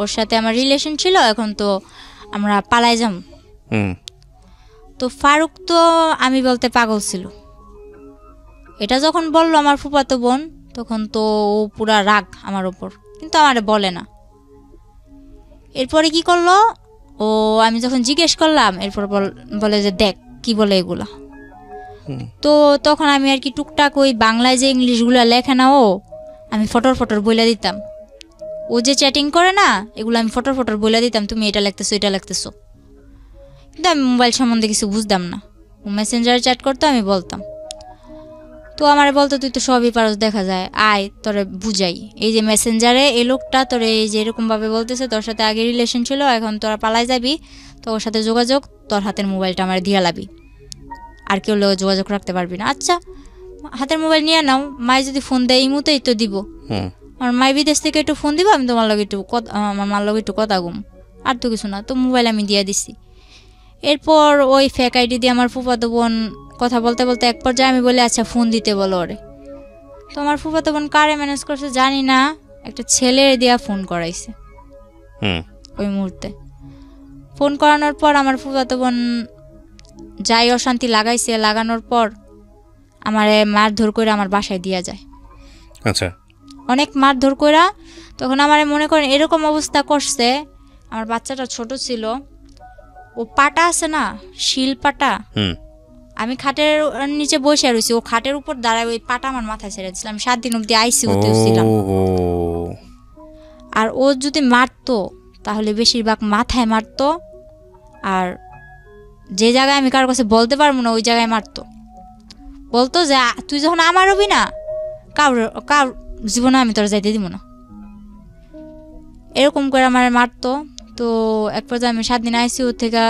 ওর সাথে আমার রিলেশন ছিল, এখন তো আমরা পালাই যাম। তো ফারুক তো আমি বলতে পাগল ছিল। এটা যখন বললো আমার ফুফাতো বোন, তখন তো ও পুরা রাগ আমার ওপর, কিন্তু আমারে বলে না। এরপরে কি করলো, ও আমি যখন জিজ্ঞেস করলাম, এরপর বলে যে দেখ কি বলে এগুলা। তো তখন আমি আর কি টুকটাক ওই বাংলায় যে ইংলিশগুলা লেখে না, আমি ফটর বলে দিতাম। ও যে চ্যাটিং করে না, এগুলো আমি ফটর বলে দিতাম, তুমি এটা লিখতেছো, এটা লিখতেছো। কিন্তু আমি মোবাইল সম্বন্ধে কিছু বুঝতাম না। ও মেসেঞ্জারে চ্যাট করতো, আমি বলতাম। তো আমার বলতো তুই তো সবই পারস, দেখা যায়, আয় তোরে বুঝাই। এই যে মেসেঞ্জারে এই লোকটা তোরে এই যে এরকমভাবে বলতেছে, তোর সাথে আগে রিলেশন ছিল, এখন তোরা পালাই যাবি, তো ওর সাথে যোগাযোগ, তোর হাতের মোবাইলটা আমার দিয়া লাবি, আর কেউ লোক যোগাযোগ রাখতে পারবি না। আচ্ছা হাতের মোবাইল নিয়ে নাও, মায় যদি ফোন দেয় এই মুহূর্তেই তো দিব, আমার মাই বিদেশ থেকে একটু ফোন দিব, আমি তোমার লগে একটু আমার মার লগে একটু কথা গুম, আর তো কিছু না। তো মোবাইল আমি দিয়ে দিছি। এরপর ওই ফেক আইডি দিয়ে আমার ফুফাতো বোন কথা বলতে বলতে এক পর্যায়ে আমি বলি আচ্ছা ফোন দিতে বলো ওরে। তো আমার ফুফাতো বোন কারে ম্যানেজ করছে জানি না, একটা ছেলের দিয়া ফোন করাইছে। ওই মুহূর্তে ফোন করানোর পর আমার ফুফাতো বোন যাই অশান্তি লাগাইছে, লাগানোর পর আমারে মারধর করে আমার বাসায় দিয়া যায়। আচ্ছা, অনেক মারধর কইরা। তখন আমারে মনে করেন এরকম অবস্থা করছে, আমার বাচ্চাটা ছোট ছিল, ও পাটা আছে না, শিল পাটা, আমি খাটের নিচে বসে রয়েছি, ও খাটের উপর দাঁড়ায়, ওই পাটা আমার মাথায় ছেড়ে দিয়েছিলাম। 7 দিন অব্দি আইসিইউতেও ছিলাম। আর ও যদি মারতো তাহলে বেশিরভাগ মাথায় মারতো, আর যে জায়গায় আমি কারোর কাছে বলতে পারবো না ওই জায়গায় মারতো। বলতো যে তুই যখন আমার হবি না, কার জীবনে আমি তোর যাইতে দিব না, এরকম করে আমার মারতো। তো এক পর্যায়ে আমি 7 দিন আইসিইউ থেকে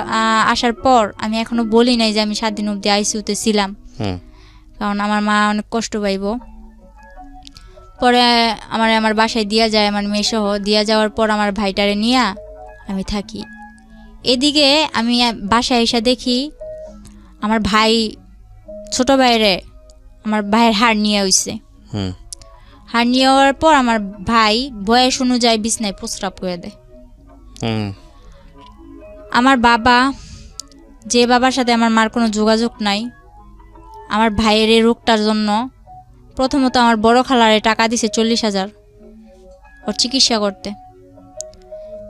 আসার পর আমি এখনো বলি নাই যে আমি 7 দিন অব্দি আইসিইউতে ছিলাম। কারণ আমার মা অনেক কষ্ট পাইব। পরে আমার বাসায় দিয়া যায়, আমার মেয়ে সহ দিয়া যাওয়ার পর আমার ভাইটারে নিয়ে আমি থাকি। এদিকে আমি বাসায় এসে দেখি আমার ভাই, ছোট ভাইরে আমার ভাইয়ের হাড় নিয়ে হইছে। হাড় নিয়ে হওয়ার পর আমার ভাই বয়স অনুযায়ী বিছনায় প্রস্রাব করে দেয়। আমার বাবা, যে বাবার সাথে আমার মার কোনো যোগাযোগ নাই, আমার ভাইয়ের এই রোগটার জন্য প্রথমত আমার বড় খালারে টাকা দিছে 40,000 ওর চিকিৎসা করতে।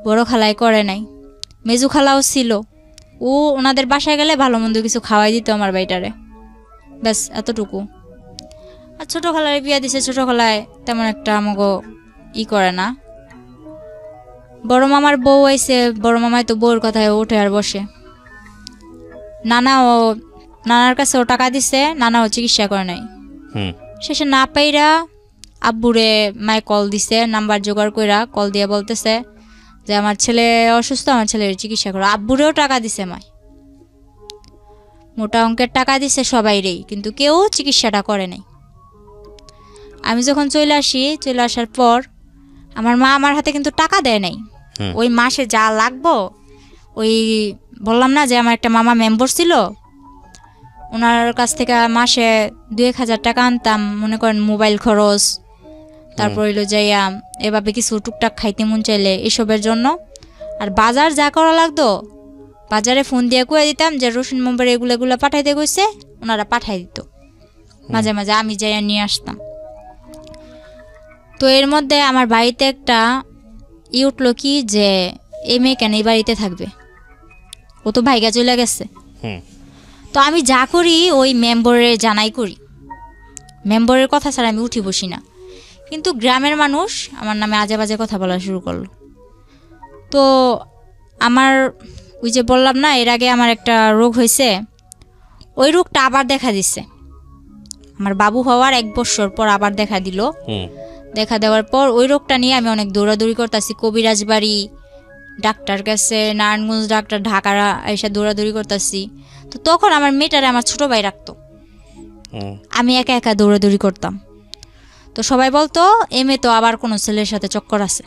বড় খালাই করে নাই। মেজু খালাও ছিল, ও ওনাদের বাসায় গেলে ভালো মন্দ কিছু খাওয়াই দিত আমার ভাইটারে, ব্যাস এতটুকু। আর ছোটো খালারে বিয়া দিছে, ছোটো খালায় তেমন একটা আমাকে করে না। বড় মামার বউ আইছে, বড় মামায় তো বউর কথায় ওঠে আর বসে। নানার কাছেও টাকা দিছে, নানাও চিকিৎসা করে নাই। শেষে না পাইরা আব্বুরে মায় কল দিছে, নাম্বার জোগাড় কইরা কল দিয়ে বলতেছে যে আমার ছেলে অসুস্থ, আমার ছেলের চিকিৎসা করো। আব্বুরেও টাকা দিছে মায়, মোটা অঙ্কের টাকা দিছে সবাইরেই, কিন্তু কেউ চিকিৎসাটা করে নাই। আমি যখন চলে আসার পর আমার মা আমার হাতে কিন্তু টাকা দেয় নাই। ওই মাসে যা লাগবো, ওই বললাম না যে আমার একটা মামা মেম্বার ছিল, ওনার কাছ থেকে মাসে 2-1 হাজার টাকা আনতাম, মনে করেন মোবাইল খরচ, তারপর হইলো যাইয়া এভাবে কিছু টুকটাক খাইতে মন চাইলে এসবের জন্য। আর বাজার যা করা লাগতো বাজারে ফোন দিয়ে কয়ে দিতাম যে রসুন মোম্বার এগুলো পাঠাইতে কইছে, ওনারা পাঠাই দিত। মাঝে মাঝে আমি যাইয়া নিয়ে আসতাম। তো এর মধ্যে আমার বাড়িতে একটা উঠলো কি যে এই মেয়ে কেন এই বাড়িতে থাকবে, ও তো ভাইগা চলে গেছে। তো আমি যা করি ওই মেম্বরের জানাই করি, মেম্বরের কথা ছাড়া আমি উঠি বসি না। কিন্তু গ্রামের মানুষ আমার নামে আজে বাজে কথা বলা শুরু করলো। তো আমার ওই যে বললাম না এর আগে আমার একটা রোগ হয়েছে, ওই রোগটা আবার দেখা দিচ্ছে। আমার বাবু হওয়ার 1 বছর পর আবার দেখা দিল। দেখা দেওয়ার পর ওই রোগটা নিয়ে আমি অনেক দৌড়াদৌড়ি করতেছি, কবিরাজ বাড়ি, ডাক্তার কাছে, নারায়ণগঞ্জ ডাক্তার, ঢাকা এসে দৌড়াদৌড়ি করতেছি। তো তখন আমার মেয়েটারে আমার ছোট ভাই রাখতো, আমি একা একা দৌড়াদৌড়ি করতাম। তো সবাই বলতো এ মেয়ে তো আবার কোনো ছেলের সাথে চক্কর আছে,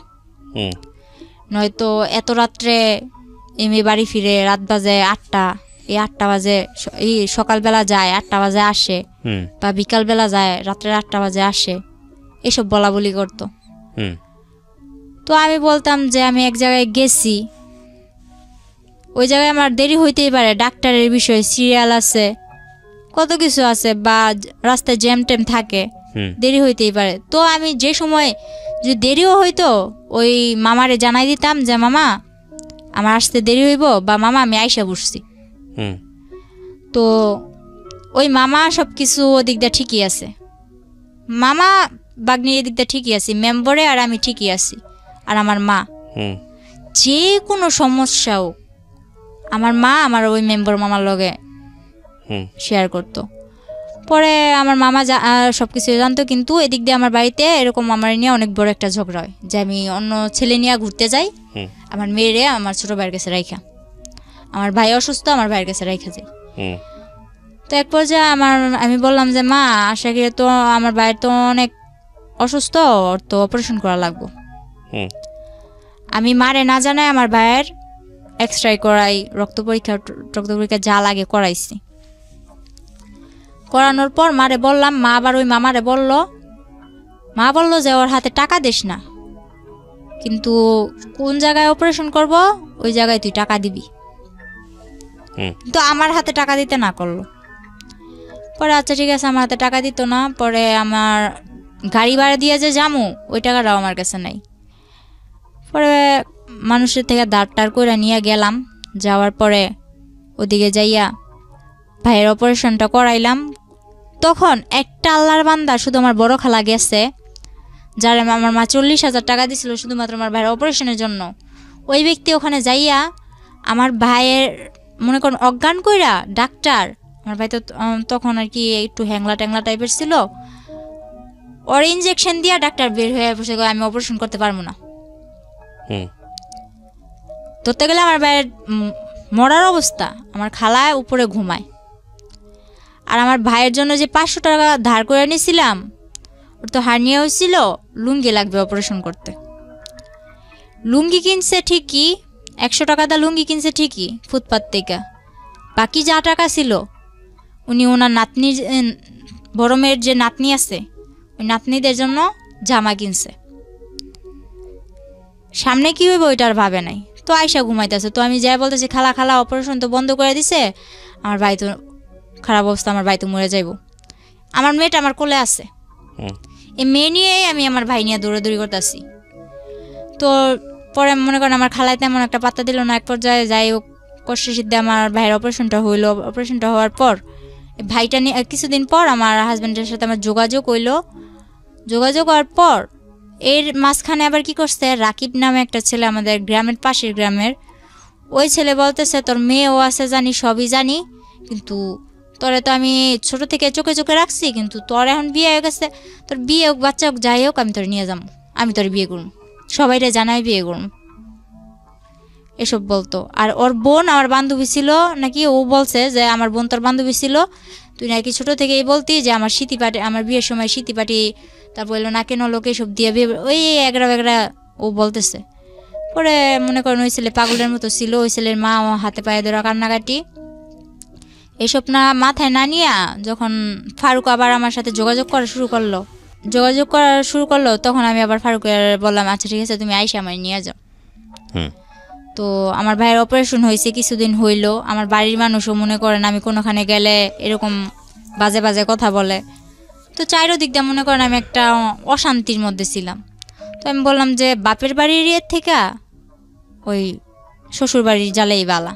নয়তো এত রাত্রে এ মেয়ে বাড়ি ফিরে, রাত বাজে 8টা, এই 8টা বাজে এই সকালবেলা যায়, 8টা বাজে আসে, বা বিকালবেলা যায় রাত্রে 8টা বাজে আসে, এসব বলা বলি করতো। তো আমি বলতাম যে আমি এক জায়গায় গেছি, ওই জায়গায় আমার দেরি হইতেই পারে, ডাক্তারের বিষয়, সিরিয়াল আছে, কত কিছু আছে, বা রাস্তায় জ্যাম ট্যাম থাকে, দেরি হইতেই পারে। তো আমি যে সময় যদি দেরিও হইতো ওই মামারে জানাই দিতাম যে মামা আমার আসতে দেরি হইব, বা মামা আমি আইসা বসছি। তো ওই মামা সব কিছু ওদিক দিয়ে ঠিকই আছে, মামা বাগনি এদিক দিয়ে ঠিকই আছি, মেম্বরে আর আমি ঠিকই আছি। আর আমার মা যে কোনো সমস্যাও আমার মা আমার ওই মেম্বার মামার লগে শেয়ার করতো। পরে আমার মামা সব কিছু জানতো, কিন্তু এদিক দিয়ে আমার বাড়িতে এরকম আমার নিয়ে অনেক বড় একটা ঝগড়া হয় যে আমি অন্য ছেলে নিয়ে ঘুরতে যাই, আমার মেয়েরে আমার ছোট ভাইয়ের কাছে রাইখা, আমার ভাই অসুস্থ, আমার ভাইয়ের কাছে রাইখা যাই। তো এক পর্যায়ে আমি বললাম যে মা আশা করি তো আমার ভাইয়ের তো অনেক অসুস্থ, ওর তো অপারেশন করা লাগবো। আমি মারে না জানাই আমার ভাইয়ের এক্সরে করাই, রক্ত পরীক্ষা যা লাগে করাইছি। করানোর পর মারে বললাম, মা আবার ওই মামারে মা বলল যে ওর হাতে টাকা দিস না, কিন্তু কোন জায়গায় অপারেশন করব ওই জায়গায় তুই টাকা দিবি। তো আমার হাতে টাকা দিতে না করলো। পরে আচ্ছা ঠিক আছে, আমার হাতে টাকা দিত না। পরে আমার গাড়ি ভাড়া দিয়ে যে যামু ওই টাকাটাও আমার কাছে নাই। পরে মানুষের থেকে দাঁড় করে নিয়ে গেলাম। যাওয়ার পরে ওদিকে যাইয়া ভাইয়ের অপারেশনটা করাইলাম। তখন একটা আল্লাহর বান্দা, শুধু আমার বড় খালা গেছে, যার আমার মা 40,000 টাকা দিছিল শুধুমাত্র আমার ভাইয়ের অপারেশনের জন্য। ওই ব্যক্তি ওখানে যাইয়া আমার ভাইয়ের মনে করেন অজ্ঞান কইরা ডাক্তার, আমার ভাই তো তখন আর কি একটু হ্যাংলা ট্যাংলা টাইপের ছিল, ওর ইঞ্জেকশন দিয়া ডাক্তার বের হয়ে বসে আমি অপারেশন করতে পারবো না। ধরতে গেলে আমার ভাইয়ের মরার অবস্থা, আমার খালায় উপরে ঘুমায়। আর আর আমার ভাইয়ের জন্য যে 500 টাকা ধার করে নিয়েছিলাম, ওর তো হার্নিয়া হয়েছিল, লুঙ্গি লাগবে অপারেশন করতে। লুঙ্গি কিনছে ঠিকই, 100 টাকা দা লুঙ্গি কিনছে ঠিকই ফুটপাত থেকে। বাকি যা টাকা ছিল উনি ওনার নাতনির, বড় মেয়ের যে নাতনি আছে ওই নাতনিদের জন্য জামা কিনছে। সামনে কি হইব ওইটা আর ভাবে নাই। তো আয়সা ঘুমাইতেছে, তো আমি যাই বলতেছি খালা খালা অপারেশন তো বন্ধ করে দিছে, আমার ভাই তো খারাপ অবস্থা, আমার ভাই তো মরে যাইব। আমার মেয়েটা আমার কোলে আছে, এই মেয়ে নিয়েই আমি আমার ভাই নিয়ে দৌড়াদৌড়ি করতেছি। তো পরে মনে করেন আমার খালায় তেমন একটা পাত্তা দিল না। এক পর্যায়ে যাই হোক কষ্ট সিদ্ধে আমার ভাইয়ের অপারেশনটা হইলো। অপারেশনটা হওয়ার পর ভাইটা নিয়ে কিছুদিন পর আমার হাজব্যান্ডের সাথে আমার যোগাযোগ হইলো। যোগাযোগ হওয়ার পর এর মাঝখানে আবার কি করছে, রাকিব নামে একটা ছেলে আমাদের গ্রামের পাশের গ্রামের, ওই ছেলে বলতেছে তোর মেয়েও আছে জানি, সবই জানি, কিন্তু তোরে তো আমি ছোট থেকে চোখে চোখে রাখছি, কিন্তু তোর এখন বিয়ে হয়ে গেছে, তোর বিয়ে হোক বাচ্চা হোক যাই হোক আমি তোর নিয়ে যাবো, আমি তোর বিয়ে করুম, সবাইরে জানাই বিয়ে করুম, এসব বলতো। আর ওর বোন আমার বান্ধবী ছিল নাকি, ও বলছে যে আমার বোন তোর বান্ধবী ছিল, তুই নাকি ছোটো থেকেই বলতি যে আমার স্মৃতিপাটি, আমার বিয়ের সময় স্মৃতিপাটি, তারপর এলো না কেন লোকে সব দিয়ে বিয়ে, ওই এগরা বেগরা ও বলতেছে। পরে মনে করেন ওই ছেলে পাগলের মতো ছিল, ওই ছেলের মা হাতে পায়ে ধরা কান্নাকাটি, এসব না মাথায় না নিয়ে যখন ফারুক আবার আমার সাথে যোগাযোগ করা শুরু করলো, তখন আমি আবার ফারুকের বললাম আচ্ছা ঠিক আছে তুমি আইসা আমার নিয়ে যাও। তো আমার ভাইয়ের অপারেশন হয়েছে, কিছুদিন হইলো। আমার বাড়ির মানুষও মনে করেন আমি কোনোখানে গেলে এরকম বাজে বাজে কথা বলে, তো চারিদিক দিয়ে মনে করেন আমি একটা অশান্তির মধ্যে ছিলাম। তো আমি বললাম যে বাপের বাড়ির ইয়ের থেকে ওই শ্বশুর বাড়ির জ্বালাই বালা,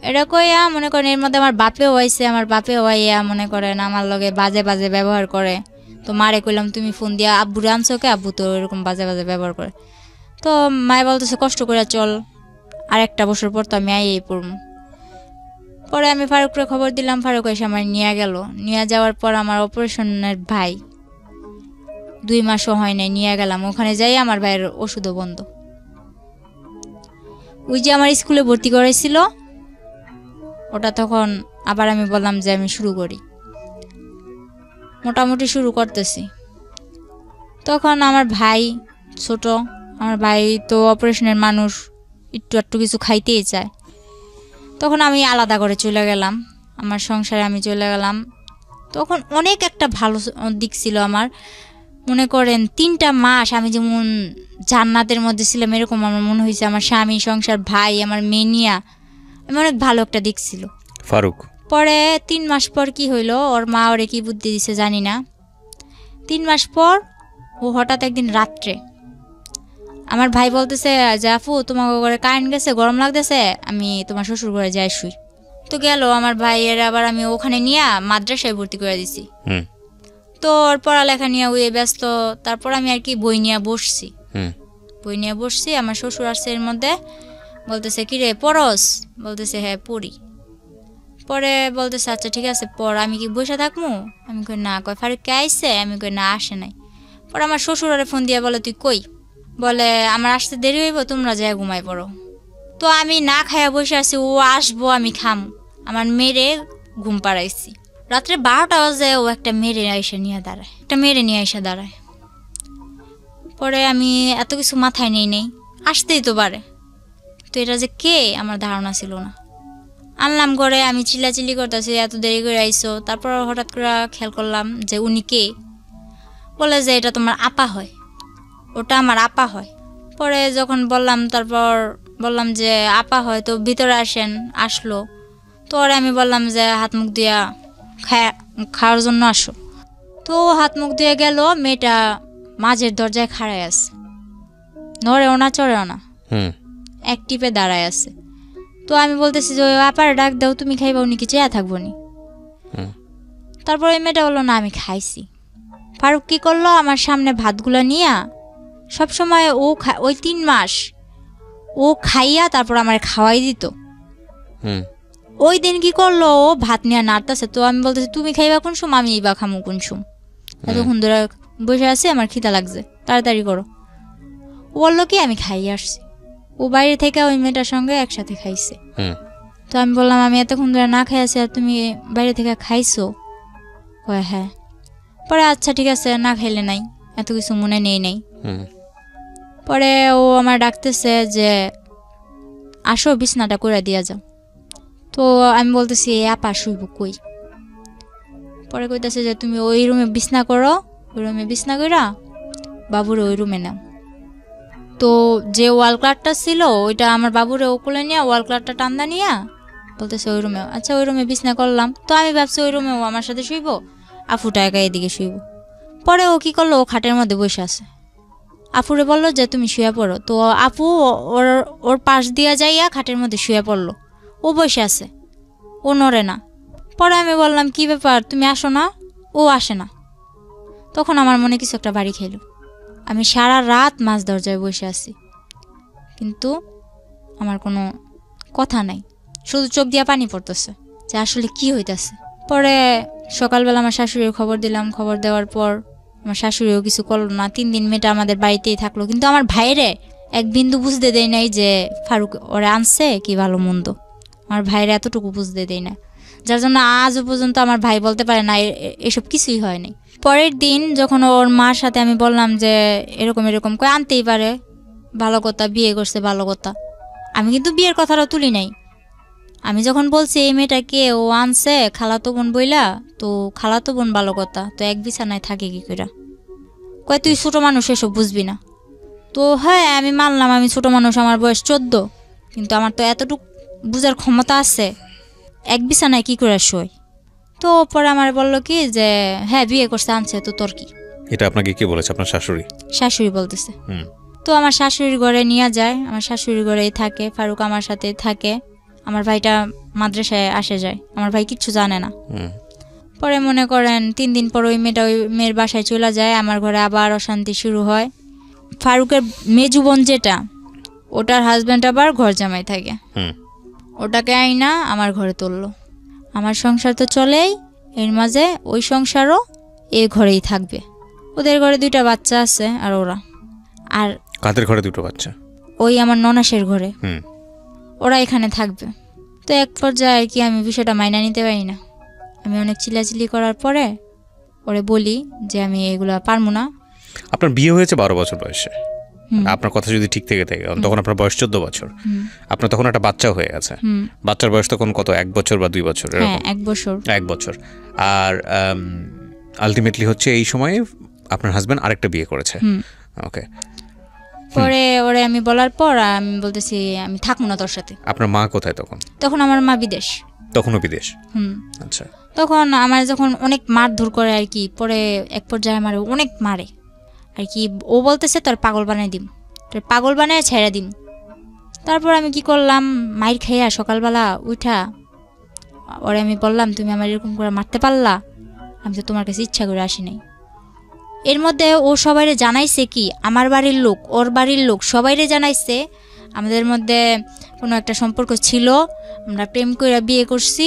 এটা কইয়া মনে করেন এর মধ্যে আমার বাপেও হয়েছে, আমার বাপেও হইয়া মনে করেন আমার লগে বাজে বাজে ব্যবহার করে। তো মারে কইলাম তুমি ফোন দিয়া আব্বুরে আনছো কে, আব্বু তো এরকম বাজে বাজে ব্যবহার করে। তো মায়ে বলতেছে কষ্ট করে চল, আর একটা বছর পর তো আমি আইয়েই পড়ব। পরে আমি ফারুকরে খবর দিলাম, ফারুক এসে আমার নিয়ে গেল। নিয়ে যাওয়ার পর আমার অপারেশনের ভাই 2 মাসও হয় নাই, নিয়ে গেলাম ওখানে যাই, আমার ভাইয়ের ওষুধও বন্ধ। ওই যে আমার স্কুলে ভর্তি করেছিল ওটা, তখন আবার আমি বললাম যে আমি শুরু করি, মোটামুটি শুরু করতেছি। তখন আমার ভাই ছোট, আমার ভাই তো অপারেশনের মানুষ, একটু একটু কিছু খাইতেই চায়। তখন আমি আলাদা করে চলে গেলাম, আমার সংসারে আমি চলে গেলাম। তখন অনেক একটা ভালো দিক ছিল আমার, মনে করেন 3টা মাস আমি যেমন জান্নাতের মধ্যে ছিলাম এরকম আমার মনে হয়েছে। আমার স্বামী, সংসার, ভাই, আমার মেনিয়া, আমি অনেক ভালো একটা দিক ছিল। ফারুক পরে 3 মাস পর কি হইলো, ওর মা ওরে কি বুদ্ধি দিছে জানি না, 3 মাস পর ও হঠাৎ একদিন রাত্রে আমার ভাই বলতেছে যে আপু তোমার ঘরে কারেন্ট গেছে, গরম লাগতেছে, আমি তোমার শ্বশুর ঘরে যাই শুই। তো গেল আমার ভাইয়ের, আবার আমি ওখানে নিয়ে মাদ্রাসায় ভর্তি করে দিছি। তো ওর পড়ালেখা নিয়ে ওই ব্যস্ত। তারপর আমি আর কি বই নিয়ে বসছি, আমার শ্বশুর আসছে এর মধ্যে, বলতেছে কি রে পড়স, বলতেছে হ্যাঁ পড়ি। পরে বলতেছে আচ্ছা ঠিক আছে পড়, আমি কি বসে থাকবো, আমি কই না। কয় ফারুক কে আইসে, আমি কই না আসে নাই। পরে আমার শ্বশুর আরে ফোন দিয়ে বলে তুই কই, বলে আমার আসতে দেরি হইব, তোমরা যাই ঘুমাই পড়ো। তো আমি না খাইয়া বসে আছি, ও আসবো আমি খাম, আমার মেরে ঘুম পাড়াইছি। রাত্রে 12টা বাজে ও একটা মেরে নিয়ে এসে দাঁড়ায়, পরে আমি এত কিছু মাথায় নেই আসতেই তো পারে, তো এটা যে কে আমার ধারণা ছিল না। আনলাম ঘরে, আমি চিল্লাচিল্লি করতেছি এত দেরি করে আইসো। তারপর হঠাৎ করে খেয়াল করলাম যে উনি কে, বলে যে এটা তোমার আপা হয়, ওটা আমার আপা হয়। পরে যখন বললাম, তারপর বললাম যে আপা হয় তো ভিতরে আসেন, আসলো। তো ওরে আমি বললাম যে হাত মুখ দিয়া খাওয়ার জন্য আসো। তো হাত মুখ দিয়ে গেল, মেয়েটা মাঝের দরজায় খাড়ায় আছে, নড়েও না চড়েও না, এক টিপে দাঁড়ায় আছে। তো আমি বলতেছি যে আপার ডাক দাও, তুমি খাইবা, উনি কি চেয়া থাকবো নি। তারপর ওই মেয়েটা বললো না আমি খাইছি। ফারুক কি করলো, আমার সামনে ভাতগুলা নিয়ে সবসময় ওই 3 মাস ও খাইয়া তারপর আমার খাওয়াই দিত। ওই দিন কি করলো, ও ভাত নিয়ে নাড়তেছে। তো আমি বলতেছি তুমি খাইবা কোন সময়, আমি বা খামু কোন সময়, এতক্ষণ ধরে বসে আছে, আমার খিদা লাগছে, তাড়াতাড়ি করো। ও বললো কি আমি খাইয়ে আসছি। ও বাইরে থেকে ওই মেয়েটার সঙ্গে একসাথে খাইছে। তো আমি বললাম আমি এতক্ষণ ধরে না খাই আছি আর তুমি বাইরে থেকে খাইছো? কয় হ্যাঁ। পরে আচ্ছা ঠিক আছে, না খাইলে নাই, এত কিছু মনে নেই নাই। পরে ও আমার ডাকতেছে যে আসো বিছনাটা করে দিয়া যাও। তো আমি বলতেছি এই আপা শুইব কই? পরে কইতেছে যে তুমি ওই রুমে বিছনা করো, ওই রুমে বিছনা কইরা বাবুরে ওই রুমে নাও। তো যে ওয়াল ক্লাকটা ছিল ওইটা আমার বাবুরে ও কোলে নিয়ে ওয়াল ক্লাকটা টান্দা নিয়ে বলতেছে ওই রুমে। আচ্ছা ওই রুমে বিছনা করলাম। তো আমি ভাবছি ওই রুমে ও আমার সাথে শুইব, আফুটা একা এদিকে শুইব। পরে ও কি করলো, ও খাটের মধ্যে বসে আছে। আফুরে বললো যে তুমি শুয়ে পড়ো। তো আপু ওর ওর পাশ দিয়া যাইয়া খাটের মধ্যে শুয়ে পড়লো। ও বসে আছে, ও নড়ে না। পরে আমি বললাম কি ব্যাপার, তুমি আসো না? ও আসে না। তখন আমার মনে কিছু একটা বাড়ি খেলো। আমি সারা রাত মাছ দরজায় বসে আছি, কিন্তু আমার কোনো কথা নাই, শুধু চোখ দিয়া পানি পড়তেছে যে আসলে কি হইতেছে। পরে সকালবেলা আমার শাশুড়ির খবর দিলাম। খবর দেওয়ার পর আমার শাশুড়িও কিছু করলো না। 3 দিন মেয়েটা আমাদের বাড়িতেই থাকলো। কিন্তু আমার ভাইরে এক বিন্দু বুঝতে দেয় নাই যে ফারুক ওরে আনছে কি ভালো মন্দ। আমার ভাইরে এতটুকু বুঝতে দেয় না, যার জন্য আজও পর্যন্ত আমার ভাই বলতে পারে না এসব কিছুই হয়নি। পরের দিন যখন ওর মার সাথে আমি বললাম যে এরকম এরকম কই আনতেই পারে, ভালো কথা, বিয়ে করছে ভালো কথা। আমি কিন্তু বিয়ের কথাটা তুলি নাই। আমি যখন বলছি এই মেয়েটাকে ও আনছে খালাতো বোন বইলা, তো খালাতো বোন ভালো কথা, তো এক বিছানায় থাকে কি কইরা? কয় তুই ছোট মানুষ, এসব বুঝবি না। তো হ্যাঁ আমি মানলাম আমি ছোট মানুষ, আমার বয়স 14, কিন্তু আমার তো এতটুকু বুঝার ক্ষমতা আছে এক বিছানায় কি করে শোয়। তো পরে আমার বললো কি যে হ্যাঁ বিয়ে করছে আনছে, তো তোর কি? এটা আপনাকে কে বলেছে? আপনার শাশুড়ি? শাশুড়ি বলতেছে। তো আমার শাশুড়ির ঘরে নিয়ে যায়, আমার শাশুড়ির ঘরেই থাকে, ফারুক আমার সাথে থাকে। আমার ভাইটা মাদ্রাসায় আসে যায়, আমার ভাই কিচ্ছু জানে না। পরে মনে করেন 3 দিন পর ওই মেয়েটা ওই মেয়ের বাসায় চলে যায়, আমার ঘরে আবার অশান্তি শুরু হয়। ফারুকের মেজু বোন যেটা, ওটার হাজব্যান্ড আবার ঘর জামাই থাকে, ওটাকে আইনা আমার ঘরে তুললো। আমার সংসার তো চলেই, এর মাঝে ওই সংসারও এই ঘরেই থাকবে। ওদের ঘরে 2টা বাচ্চা আছে। আর ওরা আর কাদের ঘরে 2টো বাচ্চা? ওই আমার ননাসের ঘরে। ওরা এখানে থাকবে। তো এক পর্যায়ে আর কি আমি বিষয়টা মাইনা নিতে পারি না। আমি অনেক চিল্লাচিল্লি করার পরে ওরে বলি যে আমি এগুলা পারবো না। আপনার বিয়ে হয়েছে 12 বছর বয়সে, আপনার কথা যদি ঠিক থেকে থাকে তখন আপনার বয়স 14 বছর। আপনার তখন একটা বাচ্চা হয়ে গেছে। বাচ্চার বয়স তখন কত, 1 বছর বা 2 বছর? হ্যাঁ 1 বছর। 1 বছর। আর আলটিমেটলি হচ্ছে এই সময়ে আপনার হাজবেন্ড আরেকটা বিয়ে করেছে। ওকে। পরে ওরে আমি বলার পর আমি বলতেছি আমি থাকবো না তোর সাথে। আপনার মা কোথায় তখন? তখন আমার মা বিদেশ। তখনও বিদেশ? আচ্ছা। তখন আমার যখন অনেক মারধর করে আর কি, পরে এক পর্যায়ে আমার অনেক মারে আর কি। ও বলতেছে তোর পাগল বানাই দিম, তোর পাগল বানায় ছেড়ে দিম। তারপর আমি কি করলাম, মাইর খাইয়া সকালবেলা উঠা ওরে আমি বললাম তুমি আমার এরকম করে মারতে পারলা, আমি তো তোমার কাছে ইচ্ছা করে আসি নাই। এর মধ্যে ও সবাইরে জানাইছে কি, আমার বাড়ির লোক ওর বাড়ির লোক সবাইরে জানাইছে আমাদের মধ্যে কোনো একটা সম্পর্ক ছিল, আমরা প্রেম করে বিয়ে করছি।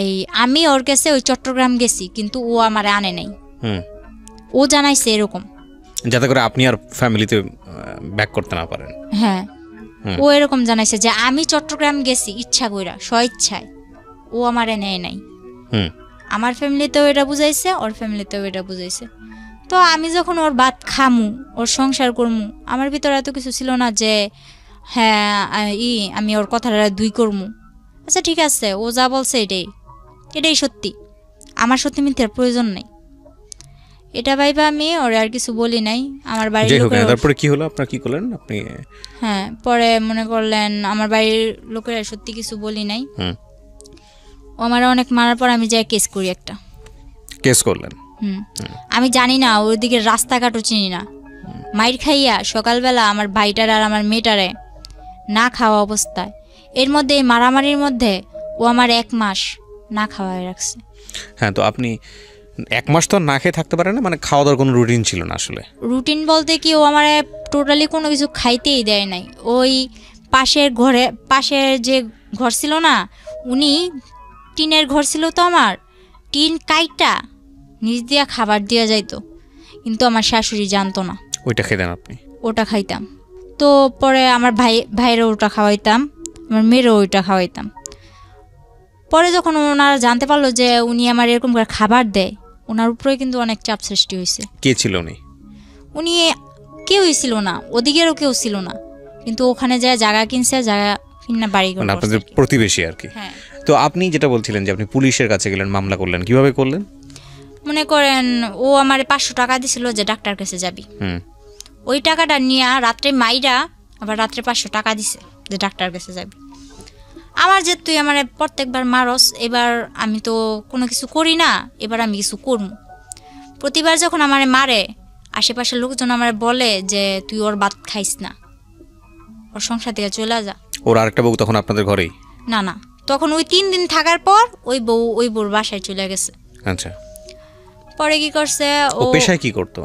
এই আমি ওর কাছে ওই চট্টগ্রাম গেছি, কিন্তু ও আমারে আনে নাই। ও জানাইছে এরকম, যাতে করে আপনি আর ফ্যামিলিতে ব্যাক করতে না পারেন। হ্যাঁ ও এরকম জানাইছে যে আমি চট্টগ্রাম গেছি ইচ্ছা কইরা, স্বইচ্ছায়, ও আমারে নেয় নাই। আমার ফ্যামিলিতেও এটা বুঝাইছে, ওর ফ্যামিলিতেও এটা বুঝাইছে। তো আমি যখন ওর ভাত খামু, ওর সংসার করমু, আমার ভিতরে এত কিছু ছিল না যে হ্যাঁ আমি ওর কথাটা 2 করমু। আচ্ছা ঠিক আছে, ও যা বলছে এটাই সত্যি, আমার সত্যি মিথ্যার প্রয়োজন নেই, এটা ভাইবা আমি ওরে আর কিছু বলি নাই। আমার বাড়ির লোকেরা তারপরে কি হলো, আপনার কি করলেন আপনি? হ্যাঁ পরে মনে করলেন আমার বাড়ির লোকেরা সত্যি কিছু বলি নাই। ও আমার অনেক মারার পর আমি যাই কেস করি, একটা কেস করলেন। আমি জানি না ওইদিকে রাস্তাঘাটও চিনি না। মাইর খাইয়া সকালবেলা আমার ভাইটার আর আমার মেয়েটারে না খাওয়া অবস্থায়, এর মধ্যে এই মারামারির মধ্যে ও আমার 1 মাস না খাওয়ায় রাখছে। হ্যাঁ, তো আপনি 1 মাস তো না খেয়ে থাকতে পারেন না, মানে খাওয়া দাওয়ার কোনো রুটিন ছিল না? আসলে রুটিন বলতে কি, ও আমার টোটালি কোনো কিছু খাইতেই দেয় নাই। ওই পাশের যে ঘর ছিল না, উনি টিনের ঘর ছিল, তো আমার টিন কাইটা নিচ দিয়া খাবার দিয়া যাইতো, কিন্তু আমার শাশুড়ি জানতো না। ওইটা খেতেন আপনি? ওটা খাইতাম। তো পরে আমার ভাইয়েরও ওটা খাওয়াইতাম, আমার মেয়েরও ওইটা খাওয়াইতাম। পরে যখন ওনারা জানতে পারলো যে উনি আমার এরকম করে খাবার দেয়, ওনার উপরে কিন্তু অনেক চাপ সৃষ্টি হয়েছে। কে ছিল উনি? উনি কেউই ছিল না, ওদিকেরও কেউ ছিল না, কিন্তু ওখানে যায় জায়গা কিনছে, জায়গা কিনে বাড়ি করে, আপনাদের প্রতিবেশী আর কি। হ্যাঁ। তো আপনি যেটা বলছিলেন যে আপনি পুলিশের কাছে গেলেন, মামলা করলেন, কিভাবে করলেন? মনে করেন ও আমার 500 টাকা দিছিল যে ডাক্তার কাছে যাবি, ওই টাকাটা নিয়ে রাত্রে মাইরা আবার রাত্রে 500 টাকা দিছে যে ডাক্তার কাছে যাবি। আমার যে তুই আমার প্রত্যেকবার মারস, এবার আমি তো কোনো কিছু করি না, এবার আমি কিছু করবো। প্রতিবার যখন আমার মারে, আশেপাশের লোকজন আমার বলে যে তুই ওর ভাত খাইস না, ওর সংসার থেকে চলে যা। ওর আরেকটা বউ তখন আপনাদের ঘরেই? না না, তখন ওই 3 দিন থাকার পর ওই বউর বাসায় চলে গেছে। আচ্ছা। পরে কি করছে, ও পেশায় কি করতো?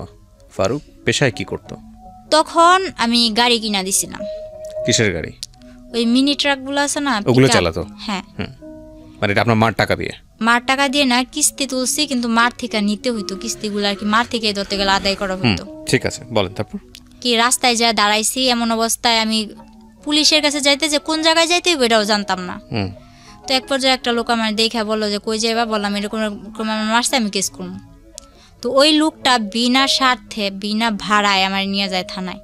ফারুক পেশায় কি করতো? তখন আমি গাড়ি কিনা দিছিলাম। কিসের গাড়ি? ওই মিনি ট্রাকগুলো আছে না, ওগুলো চালাতো? হ্যাঁ। মানে এটা আপনার মার টাকা দিয়ে? মার টাকা দিয়ে না, কিস্তি তুলছি, কিন্তু মার থেকে নিতে হইতো কিস্তিগুলো আর কি, মার থেকে ধরতে গেলে আদায় করা হইতো। ঠিক আছে, বলেন তারপর। কি রাস্তায় যা দাঁড়াইছি, এমন অবস্থায় আমি পুলিশের কাছে যাইতে, যে কোন জায়গায় যাইতে এটাও জানতাম না। তো এক পর্যায়ে একটা লোক আমার দেখা বললো যে কই যাইবা, বললাম এরকম আমার মারছে, আমি কেস করবো। তো ওই লোকটা বিনা স্বার্থে বিনা ভাড়ায় আমার নিয়ে যায় থানায়।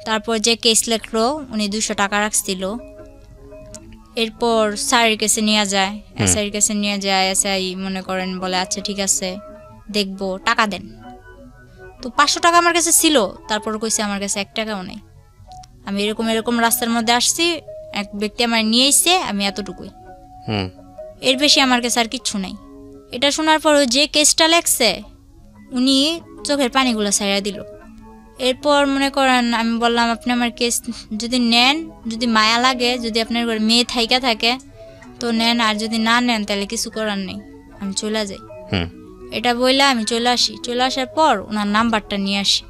তারপর যে কেস লেখলো, উনি 200 টাকা রাখছিল। এরপর স্যারের কাছে নিয়ে যায়, এসআইয়ের কাছে নিয়ে যায়। এসআই মনে করেন বলে আচ্ছা ঠিক আছে দেখবো, টাকা দেন। তো 500 টাকা আমার কাছে ছিল, তারপর কইছে আমার কাছে 1 টাকাও নেই। আমি এরকম রাস্তার মধ্যে আসছি, এক ব্যক্তি আমার নিয়ে এসে, আমি এতটুকুই, এর বেশি আমার কাছে আর কিচ্ছু নেই। এটা শোনার পর যে কেসটা লেখছে, উনি চোখের পানিগুলো ছাইড়া দিল। এরপর মনে করেন আমি বললাম আপনি আমার কেস যদি নেন, যদি মায়া লাগে, যদি আপনার ঘরে মেয়ে থাইকা থাকে তো নেন, আর যদি না নেন তাহলে কিছু করার নেই, আমি চলে যাই। এটা বললে আমি চলে আসি। চলে আসার পর ওনার নাম্বারটা নিয়ে আসি,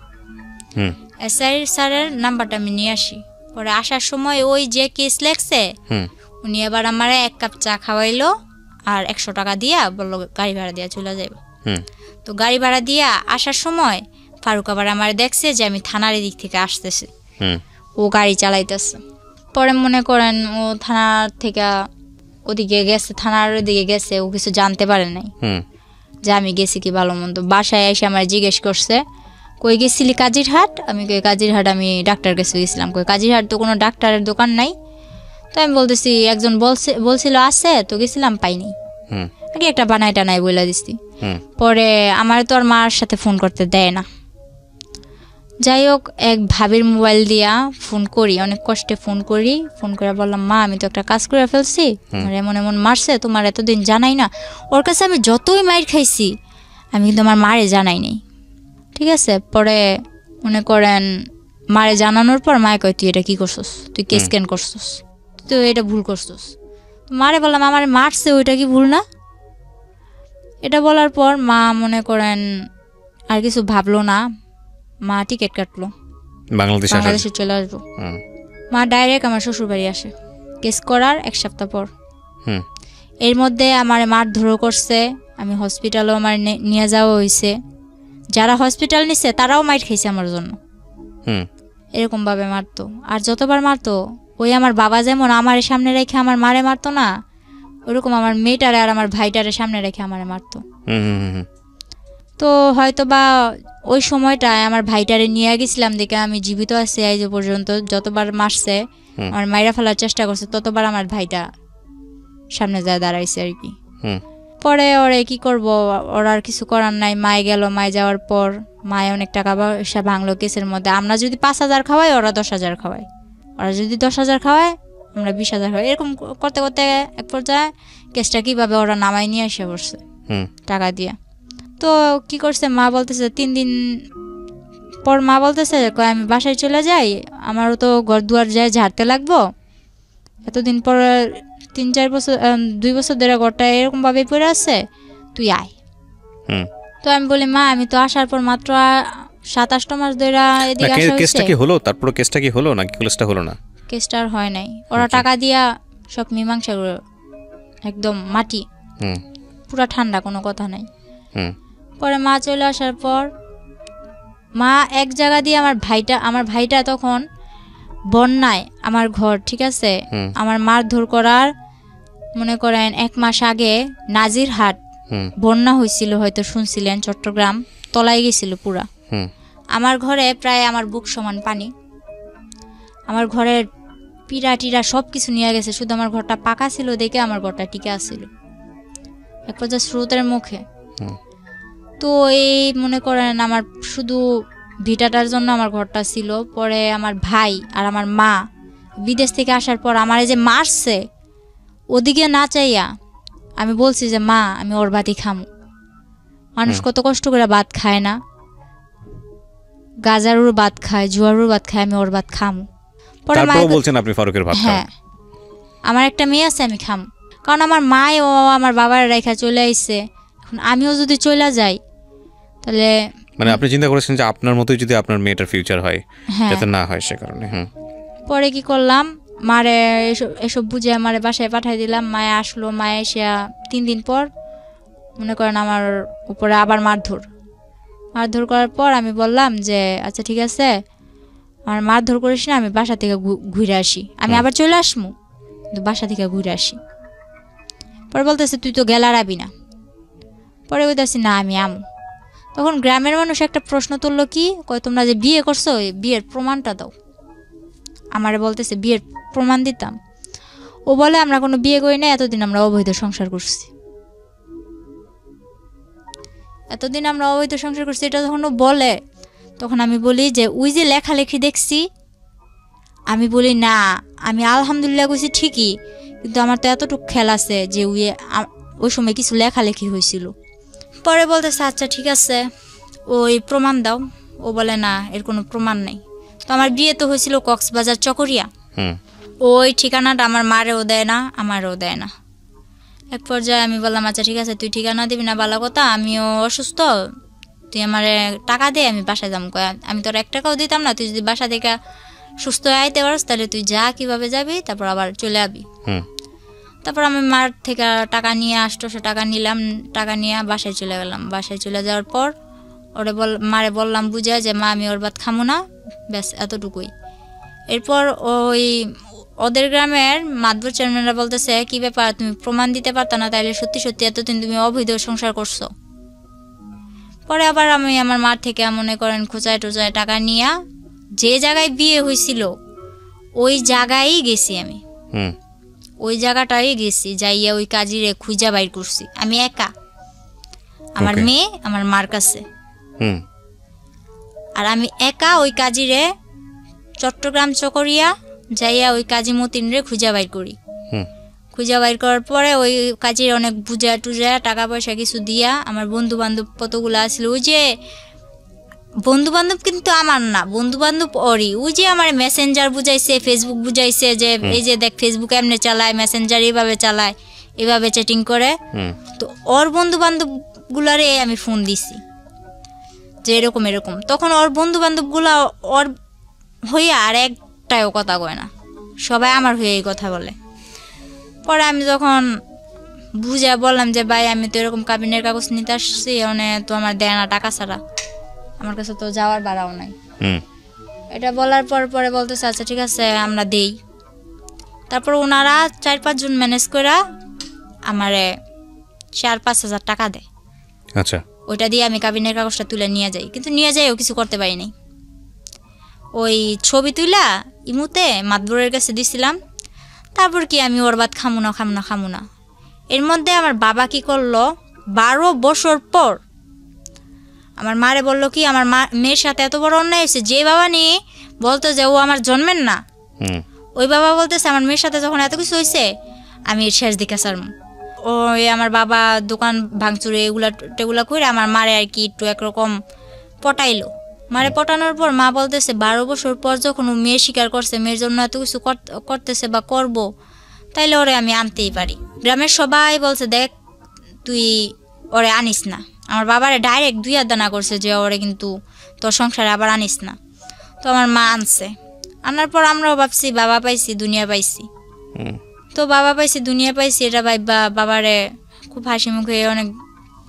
এসআই স্যারের নাম্বারটা আমি নিয়ে আসি। পরে আসার সময় ওই যে কেস লেখছে, উনি আবার আমার 1 কাপ চা খাওয়াইলো আর 100 টাকা দিয়া বললো গাড়ি ভাড়া দিয়া চলে যাইবা। তো গাড়ি ভাড়া দিয়া আসার সময় ফারুক আবার আমার দেখছে যে আমি থানার দিক থেকে আসতেছি, ও গাড়ি চালাইতেছে। পরে মনে করেন ও থানার থেকে ওদিকে গেছে, থানার ওদিকে গেছে, ও কিছু জানতে পারে নাই যে আমি গেছি কি ভালো মন্দ। বাসায় এসে আমার জিজ্ঞেস করছে কই গেছিলি? কাজিরহাট। আমি কই কাজিরহাট আমি ডাক্তার কাছে গেছিলাম। কই কাজিরহাট তো কোনো ডাক্তারের দোকান নাই। তো আমি বলতেছি একজন বলছিল আছে, তো গেছিলাম পাইনি, আগে একটা বানাই টানাই বলে দিছি। পরে আমার তো আর মার সাথে ফোন করতে দেয় না। যাই হোক, এক ভাবির মোবাইল দিয়া ফোন করি, অনেক কষ্টে ফোন করি। ফোন করে বললাম মা আমি তো একটা কাজ করে ফেলছি, আমার এমন এমন মারছে, তোমার এতদিন জানাই না। ওর কাছে আমি যতই মাইর খাইছি আমি কিন্তু আমার মারে জানাই নাই, ঠিক আছে। পরে মনে করেন মারে জানানোর পর মায়ে কয় তুই এটা কি করছস, তুই কেস কেন করছস, তুই এটা ভুল করছস। মারে বললাম আমারে মারছে, ওইটা কি ভুল না? এটা বলার পর মা মনে করেন আর কিছু ভাবলো না, মা টিকিট কাটলো, বাংলাদেশে চলে আসবো। মা ডাইরেক্ট আমার শ্বশুর বাড়ি আসে কেস করার 1 সপ্তাহ পর। এর মধ্যে আমার মারধরও করছে, আমি হসপিটালও আমার নিয়ে যাওয়া হয়েছে। যারা হসপিটাল নিছে তারাও মাইর খাইছে আমার জন্য, এরকম ভাবে মারতো। আর যতবার মারতো, ওই আমার বাবা যেমন আমার সামনে রেখে আমার মারে মারতো না, ওরকম আমার মেয়েটারে আর আমার ভাইটারে সামনে রেখে আমারে মারতো। তো হয়তো বা ওই সময়টায় আমার ভাইটারে নিয়ে গেছিলাম দেখে আমি জীবিত আছি আজ পর্যন্ত। যতবার মারছে, আমার মাইরা ফেলার চেষ্টা করছে, ততবার আমার ভাইটা সামনে যায় দাঁড়াইছে আর কি। পরে ওরে কি করব, ওর আর কিছু করার নাই। মায়ে গেল, মায়ে যাওয়ার পর মায়ে অনেক টাকা পয়সা ভাঙলো কেসের মধ্যে। আমরা যদি 5,000 খাওয়াই, ওরা 10,000 খাওয়ায়, ওরা যদি 10,000 খাওয়ায় আমরা 20,000 খাওয়াই। এরকম করতে করতে এক পর্যায়ে কেসটা কিভাবে ওরা নামাই নিয়ে এসে বসছে টাকা দিয়ে। তো কি করছে, মা বলতেছে 3 দিন পর মা বলতেছে আমি বাসায় চলে যাই, আমারও তো ঘর দুয়ার যায় ঝাড়তে লাগবো, এতদিন পর 3-4 বছর 2 বছর ধরে ঘরটা এরকম ভাবে পড়ে আছে, তুই আয়। তো আমি বলি মা আমি তো আসার পর মাত্র 27 মাস ধরে এদিকে আসা হয়েছে। কেসটা কি হলো? তারপর কেসটা কি হলো নাকি কেসটা হলো না? কেসটা আর হয় নাই, ওরা টাকা দিয়া সব মীমাংসা করে একদম মাটি, পুরা ঠান্ডা, কোনো কথা নাই। পরে মা চলে আসার পর মা এক জায়গা দিয়ে আমার ভাইটা তখন বন্যায় আমার ঘর, ঠিক আছে, আমার মারধর করার মনে করেন 1 মাস আগে নাজিরহাট বন্যা হয়েছিল, হয়তো শুনছিলেন, চট্টগ্রাম তলায় গেছিল পুরা। আমার ঘরে প্রায় আমার বুক সমান পানি, আমার ঘরের পিড়া টিরা সব কিছু নিয়ে গেছে, শুধু আমার ঘরটা পাকা ছিল দেখে আমার ঘরটা টিকে আসছিল এক পর্যায়ে স্রোতের মুখে। তো এই মনে করেন আমার শুধু ভিটাটার জন্য আমার ঘরটা ছিল। পরে আমার ভাই আর আমার মা বিদেশ থেকে আসার পর আমার এই যে মারছে, ওদিকে না চাইয়া আমি বলছি যে মা আমি ওর ভাতই খামু। মানুষ কত কষ্ট করে ভাত খায় না, গাজারুর ভাত খায়, জুয়ারুর ভাত খায়, আমি ওর ভাত খামু। পরে তারপর বলছেন আপনি ফারুকের ভাত খান। হ্যাঁ, আমার একটা মেয়ে আছে, আমি খামু। কারণ আমার মায় ও আমার বাবার রেখা চলে আইছে, এখন আমিও যদি চলে যাই তাহলে মানে আপনি চিন্তা করেছেন যে আপনার মতোই যদি আপনার মেয়েটার ফিউচার হয়, যাতে না হয় সে কারণে। পরে কি করলাম, মারে এসব বুঝে মারে বাসায় পাঠাই দিলাম। মায়ে আসলো, মায়ে এসে 3 দিন পর মনে করেন আমার উপরে আবার মারধর করার পর আমি বললাম যে আচ্ছা ঠিক আছে, আমার মারধর করিস না, আমি বাসা থেকে ঘুরে আসি, আমি আবার চলে আসবো, কিন্তু বাসা থেকে ঘুরে আসি। পরে বলতেছে তুই তো গেলারাবি না। পরে বলতেছি না আমি আমু। তখন গ্রামের মানুষ একটা প্রশ্ন তুললো, কি কয় তোমরা যে বিয়ে করছো বিয়ের প্রমাণটা দাও। আমারে বলতেছে বিয়ের প্রমাণ দিতাম। ও বলে আমরা কোনো বিয়ে করি না, এতদিন আমরা অবৈধ সংসার করছি, এতদিন আমরা অবৈধ সংসার করছি। এটা যখন ও বলে তখন আমি বলি যে ওই যে লেখালেখি দেখছি, আমি বলি না আমি আলহামদুলিল্লাহ কইছি ঠিকই, কিন্তু আমার তো এতটুকু খেয়াল আছে যে ওই সময় কিছু লেখালেখি হয়েছিল। পরে বলতেছে আচ্ছা ঠিক আছে ওই প্রমাণ দাও। ও বলে না এর কোনো প্রমাণ নেই। তো আমার বিয়ে তো হয়েছিল কক্সবাজার চকরিয়া, ওই ঠিকানাটা আমার মারেও দেয় না, আমারও দেয় না। এক পর্যায়ে আমি বললাম আচ্ছা ঠিক আছে তুই ঠিকানা দিবি না ভালো কথা, আমিও অসুস্থ, তুই আমারে টাকা দে, আমি বাসায় যাবো। আমি তোর 1 টাকাও দিতাম না, তুই যদি বাসা থেকে সুস্থ হয়ে আইতে পারস তাহলে তুই যা, কিভাবে যাবি, তারপর আবার চলে আবি। তারপর আমি মার থেকে টাকা নিয়ে 800 টাকা নিলাম, টাকা নিয়ে বাসায় চলে গেলাম। বাসায় চলে যাওয়ার পর ওরে মারে বললাম বুঝা যে মা আমি ওর ভাত খামো না, ব্যাস এতটুকুই। এরপর ওই ওদের গ্রামের মাতবর চেয়ারম্যানরা বলতেছে কি ব্যাপার তুমি প্রমাণ দিতে পারতা না, তাইলে সত্যি সত্যি এতদিন তুমি অবৈধ সংসার করছো। পরে আবার আমি আমার মার থেকে মনে করেন খোঁচায় টোচায় টাকা নিয়ে যে জায়গায় বিয়ে হয়েছিল ওই জায়গায় গেছি, আমি ওই জায়গাটাই গেছি, যাইয়া ওই কাজিরে খুঁজা বাইর করছি আমি একা, আমার মেয়ে আমার মার কাছে। আর আমি একা ওই কাজিরে চট্টগ্রাম চকরিয়া যাইয়া ওই কাজী মতিন রে খুঁজা বাইর করি। খুঁজা বাইর করার পরে ওই কাজের অনেক বুঝা টুজা টাকা পয়সা কিছু দিয়া আমার বন্ধু বান্ধব কতগুলো আসছিল, ওই যে বন্ধু বান্ধব কিন্তু আমার না, বন্ধু বান্ধব ওরই, ওই যে আমার মেসেঞ্জার বুঝাইছে, ফেসবুক বুঝাইছে যে এই যে দেখ ফেসবুক এমনি চালায়, মেসেঞ্জার এইভাবে চালায়, এইভাবে চ্যাটিং করে। তো ওর বন্ধু বান্ধব গুলারে আমি ফোন দিছি যে এরকম এরকম। তখন ওর বন্ধু বান্ধব গুলা ওর হইয়া আর একটাও কথা কয় না, সবাই আমার হয়েই কথা বলে। পরে আমি যখন বুঝা বললাম যে ভাই আমি তো এরকম কাবিনের কাগজ নিতে আসছি, মানে তো আমার দেয় না টাকা ছাড়া, আমার কাছে তো যাওয়ার ভাড়াও নাই। এটা বলার পর পরে বলতেছে আচ্ছা ঠিক আছে আমরা দেই। তারপর ওনারা 4-5 জন ম্যানেজ করে আমারে 4-5 হাজার টাকা দেয়। আচ্ছা, ওইটা দিয়ে আমি কাবিনের কাগজটা তুলে নিয়ে যাই, কিন্তু নিয়ে যাইও কিছু করতে পারি নাই। ওই ছবি তুলা ইমুতে মাতবরের কাছে দিছিলাম। তারপর কি আমি ওর বাদ খামু না। এর মধ্যে আমার বাবা কি করলো, 12 বছর পর আমার মারে বললো কি আমার মেয়ের সাথে এত বড় অন্যায় হয়েছে, যে বাবা নিয়ে বলতো যে ও আমার জন্মের না, ওই বাবা বলতেছে আমার মেয়ের সাথে যখন এত কিছু হয়েছে আমি এর শেষ দিকে সারমু। ওই আমার বাবা দোকান ভাঙচুরে এগুলা করে আমার মারে আর কি একটু একরকম পটাইলো। মারে পটানোর পর মা বলতেছে 12 বছর পর যখন ও মেয়ে স্বীকার করছে, মেয়ের জন্য এত কিছু করতেছে বা করবো, তাইলে ওরে আমি আনতেই পারি। গ্রামের সবাই বলছে দেখ তুই ওরে আনিস না। আমার বাবারে ডাইরেক্ট 2 হাত দানা করছে যে ওরে কিন্তু তোর সংসারে আবার আনিস না। তো আমার মা আনছে, আনার পর আমরাও ভাবছি বাবা পাইছি দুনিয়া পাইছি। তো বাবা পাইছি দুনিয়া পাইছি এটা ভাইবা বাবারে খুব হাসি মুখে অনেক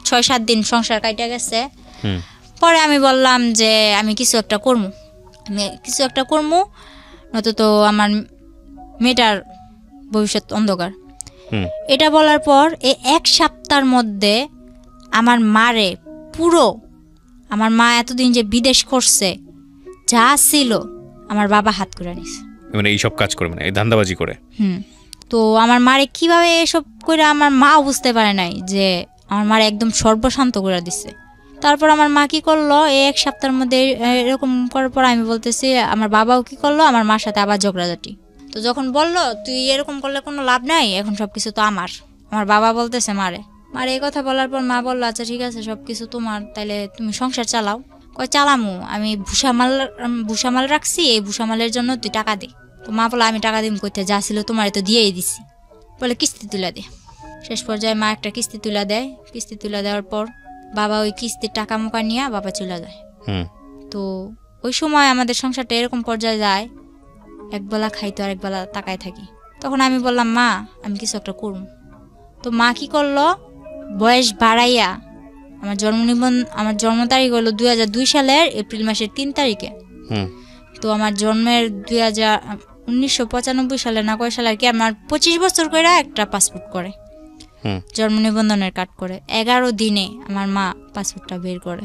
6-7 দিন সংসার কাটিয়া গেছে। পরে আমি বললাম যে আমি কিছু একটা করবো, নয়তো তো আমার মেয়েটার ভবিষ্যৎ অন্ধকার। এটা বলার পর এই 1 সপ্তাহের মধ্যে আমার মারে পুরো, আমার মা এতদিন যে বিদেশ করছে যা ছিল আমার বাবা হাত করে নিছে, মানে এইসব কাজ করে, মানে এই ধান্দাবাজি করে। তো আমার মারে কিভাবে এসব করে আমার মাও বুঝতে পারে নাই যে আমার মারে একদম সর্বশান্ত করে দিচ্ছে। তারপর আমার মা কি করলো, এই 1 সপ্তাহের মধ্যে এরকম করার পর আমি বলতেছি, আমার বাবাও কি করলো, আমার মার সাথে আবার ঝগড়াঝাটি। তো যখন বললো তুই এরকম করলে কোনো লাভ নাই, এখন সবকিছু তো আমার বাবা বলতেছে মারে এই কথা বলার পর মা বললো আচ্ছা ঠিক আছে সবকিছু তোমার, তাইলে তুমি সংসার চালাও। কয় চালামু, আমি ভুষামাল রাখছি, এই ভুষামালের জন্য তুই টাকা দে। তো মা বললো আমি টাকা দিম কইতে, যা ছিল তোমার তো দিয়েই দিছি, বলে কিস্তি তুলে দে। শেষ পর্যায়ে মা একটা কিস্তি তুলে দেয়। কিস্তি তুলে দেওয়ার পর বাবা ওই কিস্তির টাকা মোকা নিয়ে বাবা চলে যায়। তো ওই সময় আমাদের সংসারটা এরকম পর্যায়ে যায়, একবেলা খাইতো আর একবেলা তাকায় থাকি। তখন আমি বললাম মা আমি কিছু একটা করুন। তো মা কি করলো, বয়স বাড়াইয়া আমার জন্ম তারিখ হলো 2002 সালের এপ্রিল মাসের 3 তারিখে। তো আমার জন্মের 1995 সালে না কয় সালে আর কি, আমার 25 বছর করে একটা পাসপোর্ট করে, জন্ম নিবন্ধনের কার্ড করে। 11 দিনে আমার মা পাসপোর্টটা বের করে,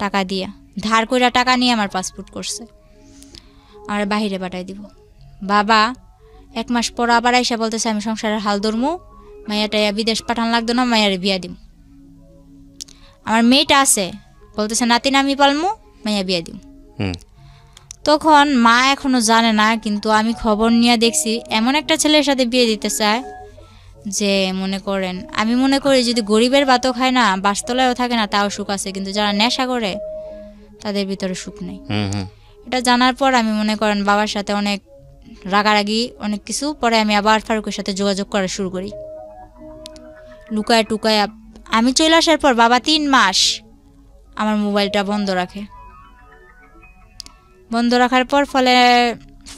টাকা দিয়া ধার করে টাকা নিয়ে আমার পাসপোর্ট করছে, আর বাহিরে পাঠাই দিব। বাবা 1 মাস পর আবার আইসা বলতেছে আমি সংসারের হাল ধরমু, মাইয়াটা বিদেশ পাঠান লাগতো না, মাইয়ারে বিয়া দিম। আমার মেয়েটা আছে, বলতেছে নাতিন আমি পালমু, মাইয়া বিয়া দিম। তখন মা এখনো জানে না, কিন্তু আমি খবর নিয়ে দেখছি এমন একটা ছেলের সাথে বিয়ে দিতে চায় যে মনে করেন, আমি মনে করি যদি গরিবের ভাতও খায় না, বাসতলায়ও থাকে না, তাও সুখ আছে, কিন্তু যারা নেশা করে তাদের ভিতরে সুখ নেই। এটা জানার পর আমি মনে করেন বাবার সাথে অনেক রাগারাগি, অনেক কিছু। পরে আমি আবার ফারুকের সাথে যোগাযোগ করা শুরু করি, লুকায় টুকায়। আমি চলে আসার পর বাবা 3 মাস আমার মোবাইলটা বন্ধ রাখে। বন্ধ রাখার পর ফলে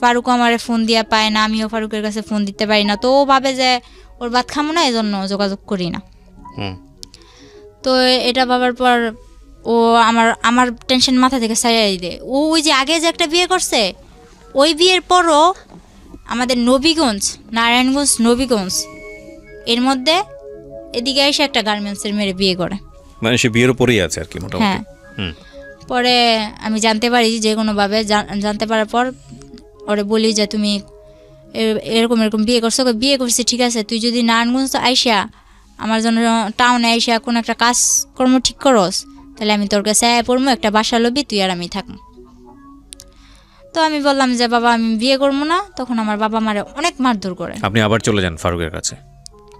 ফারুক আমারে ফোন দিয়া পায় না, আমিও ফারুকের কাছে ফোন দিতে পারি না। তো ও ভাবে যে ওর ভাত খামো না, এই জন্য যোগাযোগ করি না। তো এটা ভাবার পর ও আমার টেনশন মাথা থেকে সারিয়ে দেয়। ওই যে আগে যে একটা বিয়ে করছে, ওই বিয়ের পরও আমাদের নবীগঞ্জ, নারায়ণগঞ্জ নবীগঞ্জ এর মধ্যে এদিকে এসে একটা গার্মেন্টসের মেয়ে বিয়ে করে, মানে সে বিয়ের উপরেই আছে আর কি মোটামুটি। পরে আমি জানতে পারি যে কোনোভাবে, জানতে পারার পর ওরে বলি যে তুমি এরকম বিয়ে করছো। বিয়ে করছি ঠিক আছে, তুই যদি নারায়ণগঞ্জ আইসা আমার জন্য টাউনে আইসা কোনো একটা কাজকর্ম ঠিক করস, তাহলে আমি তোর কাছে পড়বো, একটা বাসা লবি, তুই আর আমি থাকবো। তো আমি বললাম যে বাবা আমি বিয়ে করবো না। তখন আমার বাবা আমারে অনেক মারধর করে। আপনি আবার চলে যান ফারুকের কাছে?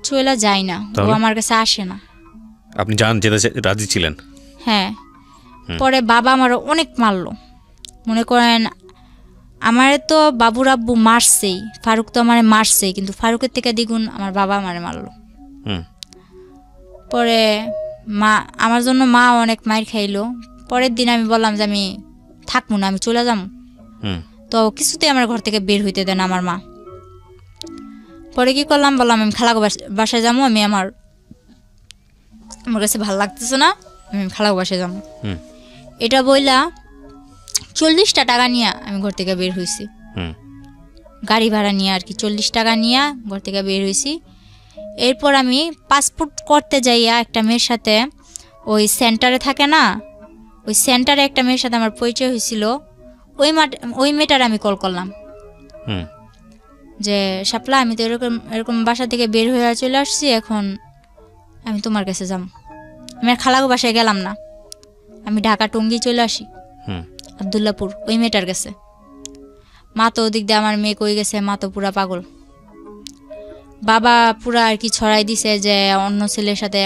চলে যাই না, ও আমার কাছে আসে না। আপনি যান, যেতে রাজি ছিলেন? হ্যাঁ। পরে বাবা আমার অনেক মারলো, মনে করেন আমারে তো বাবুর আব্বু মারছেই, ফারুক তো আমারে মারছেই, কিন্তু ফারুকের থেকে দ্বিগুণ আমার বাবা আমারে মারলো। পরে আমার জন্য মা অনেক মার খাইলো। পরের দিন আমি বললাম যে আমি থাকবো না, আমি চলে যাবো। তো কিছুতেই আমার ঘর থেকে বের হইতে দেন আমার মা। পরে কি করলাম, বললাম আমি খালাগো বাসায় যাবো, আমার কাছে ভালো লাগতেছে না, আমি খালাগো বাসায় যাবো। এটা বইলা 40টা টাকা নিয়ে আমি ঘর থেকে বের হয়েছি, গাড়ি ভাড়া নিয়ে আর কি। 40 টাকা নিয়ে ঘর থেকে বের হয়েছি। এরপর আমি পাসপোর্ট করতে যাইয়া একটা মেয়ের সাথে, ওই সেন্টারে থাকে না, ওই সেন্টারে একটা মেয়ের সাথে আমার পরিচয় হয়েছিল। ওই মেয়েটার আমি কল করলাম যে শাপলা আমি তো এরকম বাসা থেকে বের হয়ে চলে আসছি, এখন আমি তোমার কাছে যাবো। আমি আর খালাগো বাসায় গেলাম না, আমি ঢাকা টঙ্গী চলে আসি, আবদুল্লাপুর, ওই মেয়েটার কাছে। মা তো ওদিক দিয়ে আমার মেয়ে কই গেছে, মা তো পুরা পাগল। বাবা পুরা আর কি ছড়াই দিছে যে অন্য ছেলের সাথে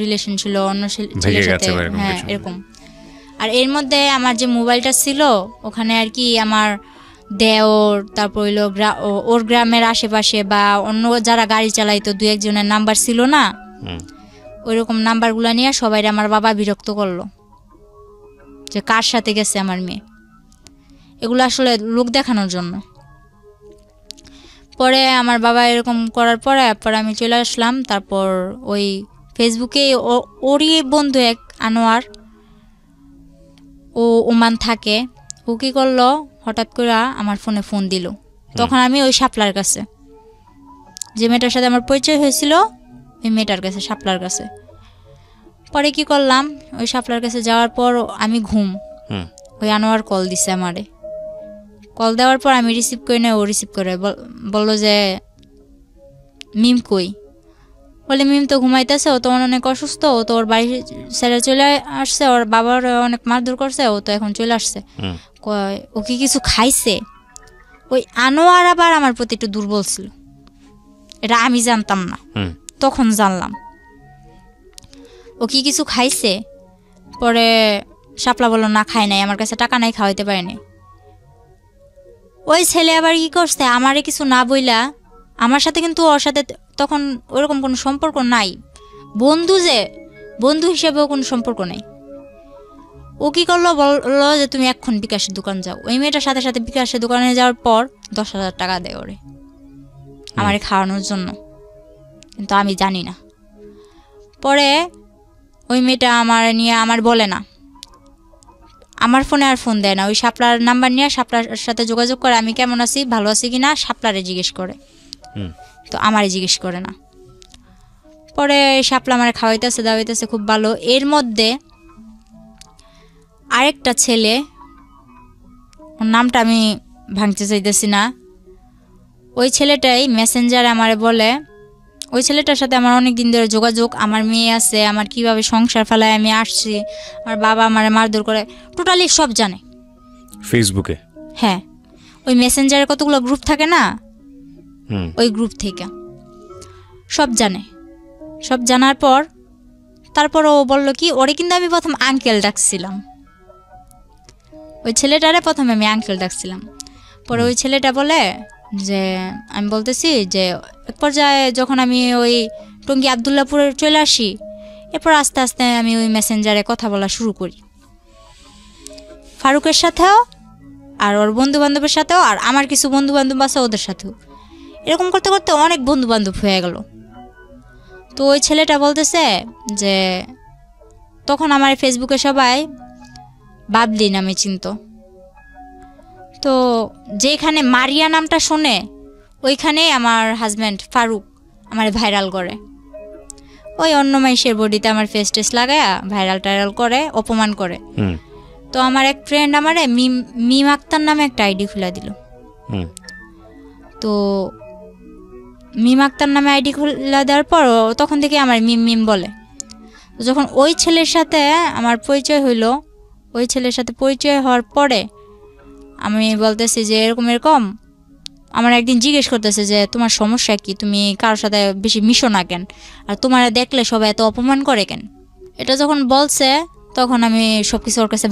রিলেশন ছিল, অন্য ছেলের সাথে, হ্যাঁ এরকম। আর এর মধ্যে আমার যে মোবাইলটা ছিল ওখানে আর কি আমার দেওর, তারপর হইলো ওর গ্রামের আশেপাশে বা অন্য যারা গাড়ি চালাইতো 2-1 জনের নাম্বার ছিল না, ওইরকম নাম্বারগুলো নিয়ে সবাই আমার বাবা বিরক্ত করলো যে কার সাথে গেছে আমার মেয়ে, এগুলো আসলে লোক দেখানোর জন্য। পরে আমার বাবা এরকম করার পরে আমি চলে আসলাম। তারপর ওই ফেসবুকে ওরই বন্ধু এক আনোয়ার, ও ওমান থাকে, ও কী করলো হঠাৎ করে আমার ফোনে ফোন দিল। তখন আমি ওই শাপলার কাছে, যে মেয়েটার সাথে আমার পরিচয় হয়েছিল ওই মেয়েটার কাছে, শাপলার কাছে। পরে কি করলাম, ওই শাপলার কাছে যাওয়ার পর আমি ওই আনোয়ার কল দিছে আমারে। কল দেওয়ার পর আমি রিসিভ করি না, ও রিসিভ করে বললো যে মিম কই। বলে মিম তো ঘুমাইতেছে, ও তো অনেক অসুস্থ, ও তো ওর বাড়ি ছেড়ে চলে আসছে, ওর বাবার অনেক মারধর করছে, ও তো এখন চলে আসছে। কয় ও কি কিছু খাইছে? ওই আনোয়ার আবার আমার প্রতি একটু দুর্বল ছিল, এটা আমি জানতাম না, তখন জানলাম ও কি কিছু খাইছে। পরে শাপলা বললো না খাই নাই, আমার কাছে টাকা নাই, খাওয়াইতে পারেনি। ওই ছেলে আবার কি করছে, আমারে কিছু না বইলা, আমার সাথে কিন্তু ওর সাথে তখন ওরকম কোনো সম্পর্ক নাই, বন্ধু হিসেবেও কোনো সম্পর্ক নেই। ও কি করলো, বললো যে তুমি এখন বিকাশের দোকান যাও। ওই মেয়েটার সাথে সাথে বিকাশের দোকানে যাওয়ার পর 10,000 টাকা দেয় ওরে আমারে খাওয়ানোর জন্য, কিন্তু আমি জানি না। পরে ওই মেয়েটা আমার বলে না, আমার ফোনে আর ফোন দেয় না, ওই শাপলার নাম্বার নিয়ে শাপলার সাথে যোগাযোগ করে আমি কেমন আছি, ভালো আছি কি না, শাপলারে জিজ্ঞেস করে, তো আমারে জিজ্ঞেস করে না। পরে শাপলা আমার খাওয়াইতেছে দাওয়াইতেছে খুব ভালো। এর মধ্যে আরেকটা ছেলে, ওর নামটা আমি ভাঙতে চাইতেছি না, ওই ছেলেটাই মেসেঞ্জারে আমারে বলে, ওই ছেলেটার সাথে আমার অনেক দিন ধরে যোগাযোগ, আমার মেয়ে আছে, আমার কিভাবে সংসার ফেলায় আমি আসছি, আমার বাবা আমারে মারধর করে, টোটালি সব জানে ফেসবুকে। হ্যাঁ, ওই মেসেঞ্জারে কতগুলো গ্রুপ থাকে না, ওই গ্রুপ থেকে সব জানে। সব জানার পর তারপর ও বলল কি, ওরে কিন্তু আমি প্রথম আঙ্কেল ডাকছিলাম, ওই ছেলেটারে প্রথমে আমি আঙ্কেল ডাকছিলাম। পরে ওই ছেলেটা বলে যে, আমি বলতেছি যে এক পর্যায়ে যখন আমি ওই টঙ্গী আবদুল্লাপুরে চলে আসি, এরপর আস্তে আস্তে আমি ওই মেসেঞ্জারে কথা বলা শুরু করি, ফারুকের সাথেও আর ওর বন্ধু বান্ধবের সাথেও, আর আমার কিছু বন্ধু বান্ধব আছে ওদের সাথেও। এরকম করতে করতে অনেক বন্ধু বান্ধব হয়ে গেল। তো ওই ছেলেটা বলতেছে যে তখন আমার ফেসবুকে সবাই বাবলি নামে চিনত, তো যেখানে মারিয়া নামটা শোনে ওইখানে আমার হাজব্যান্ড ফারুক আমার ভাইরাল করে, ওই অন্য মাইশের বডিতে আমার ফেস টেস লাগায়া ভাইরাল করে, অপমান করে। তো আমার এক ফ্রেন্ড আমারে মিম আক্তার নামে একটা আইডি খুলে দিল। তো মিম আক্তার নামে আইডি খুলে দেওয়ার পর তখন থেকে আমার মিম বলে। যখন ওই ছেলের সাথে আমার পরিচয় হইল, ওই ছেলের সাথে পরিচয় হওয়ার পরে আমি বলতেছি যে এরকম আমার একদিন জিজ্ঞেস করতেছে যে তোমার সমস্যা কি, তুমি কারোর সাথে বেশি মিশো না কেন, আর তোমার দেখলে সবাই এত অপমান করে কেন। এটা যখন বলছে তখন আমি সবকিছু ওর কাছে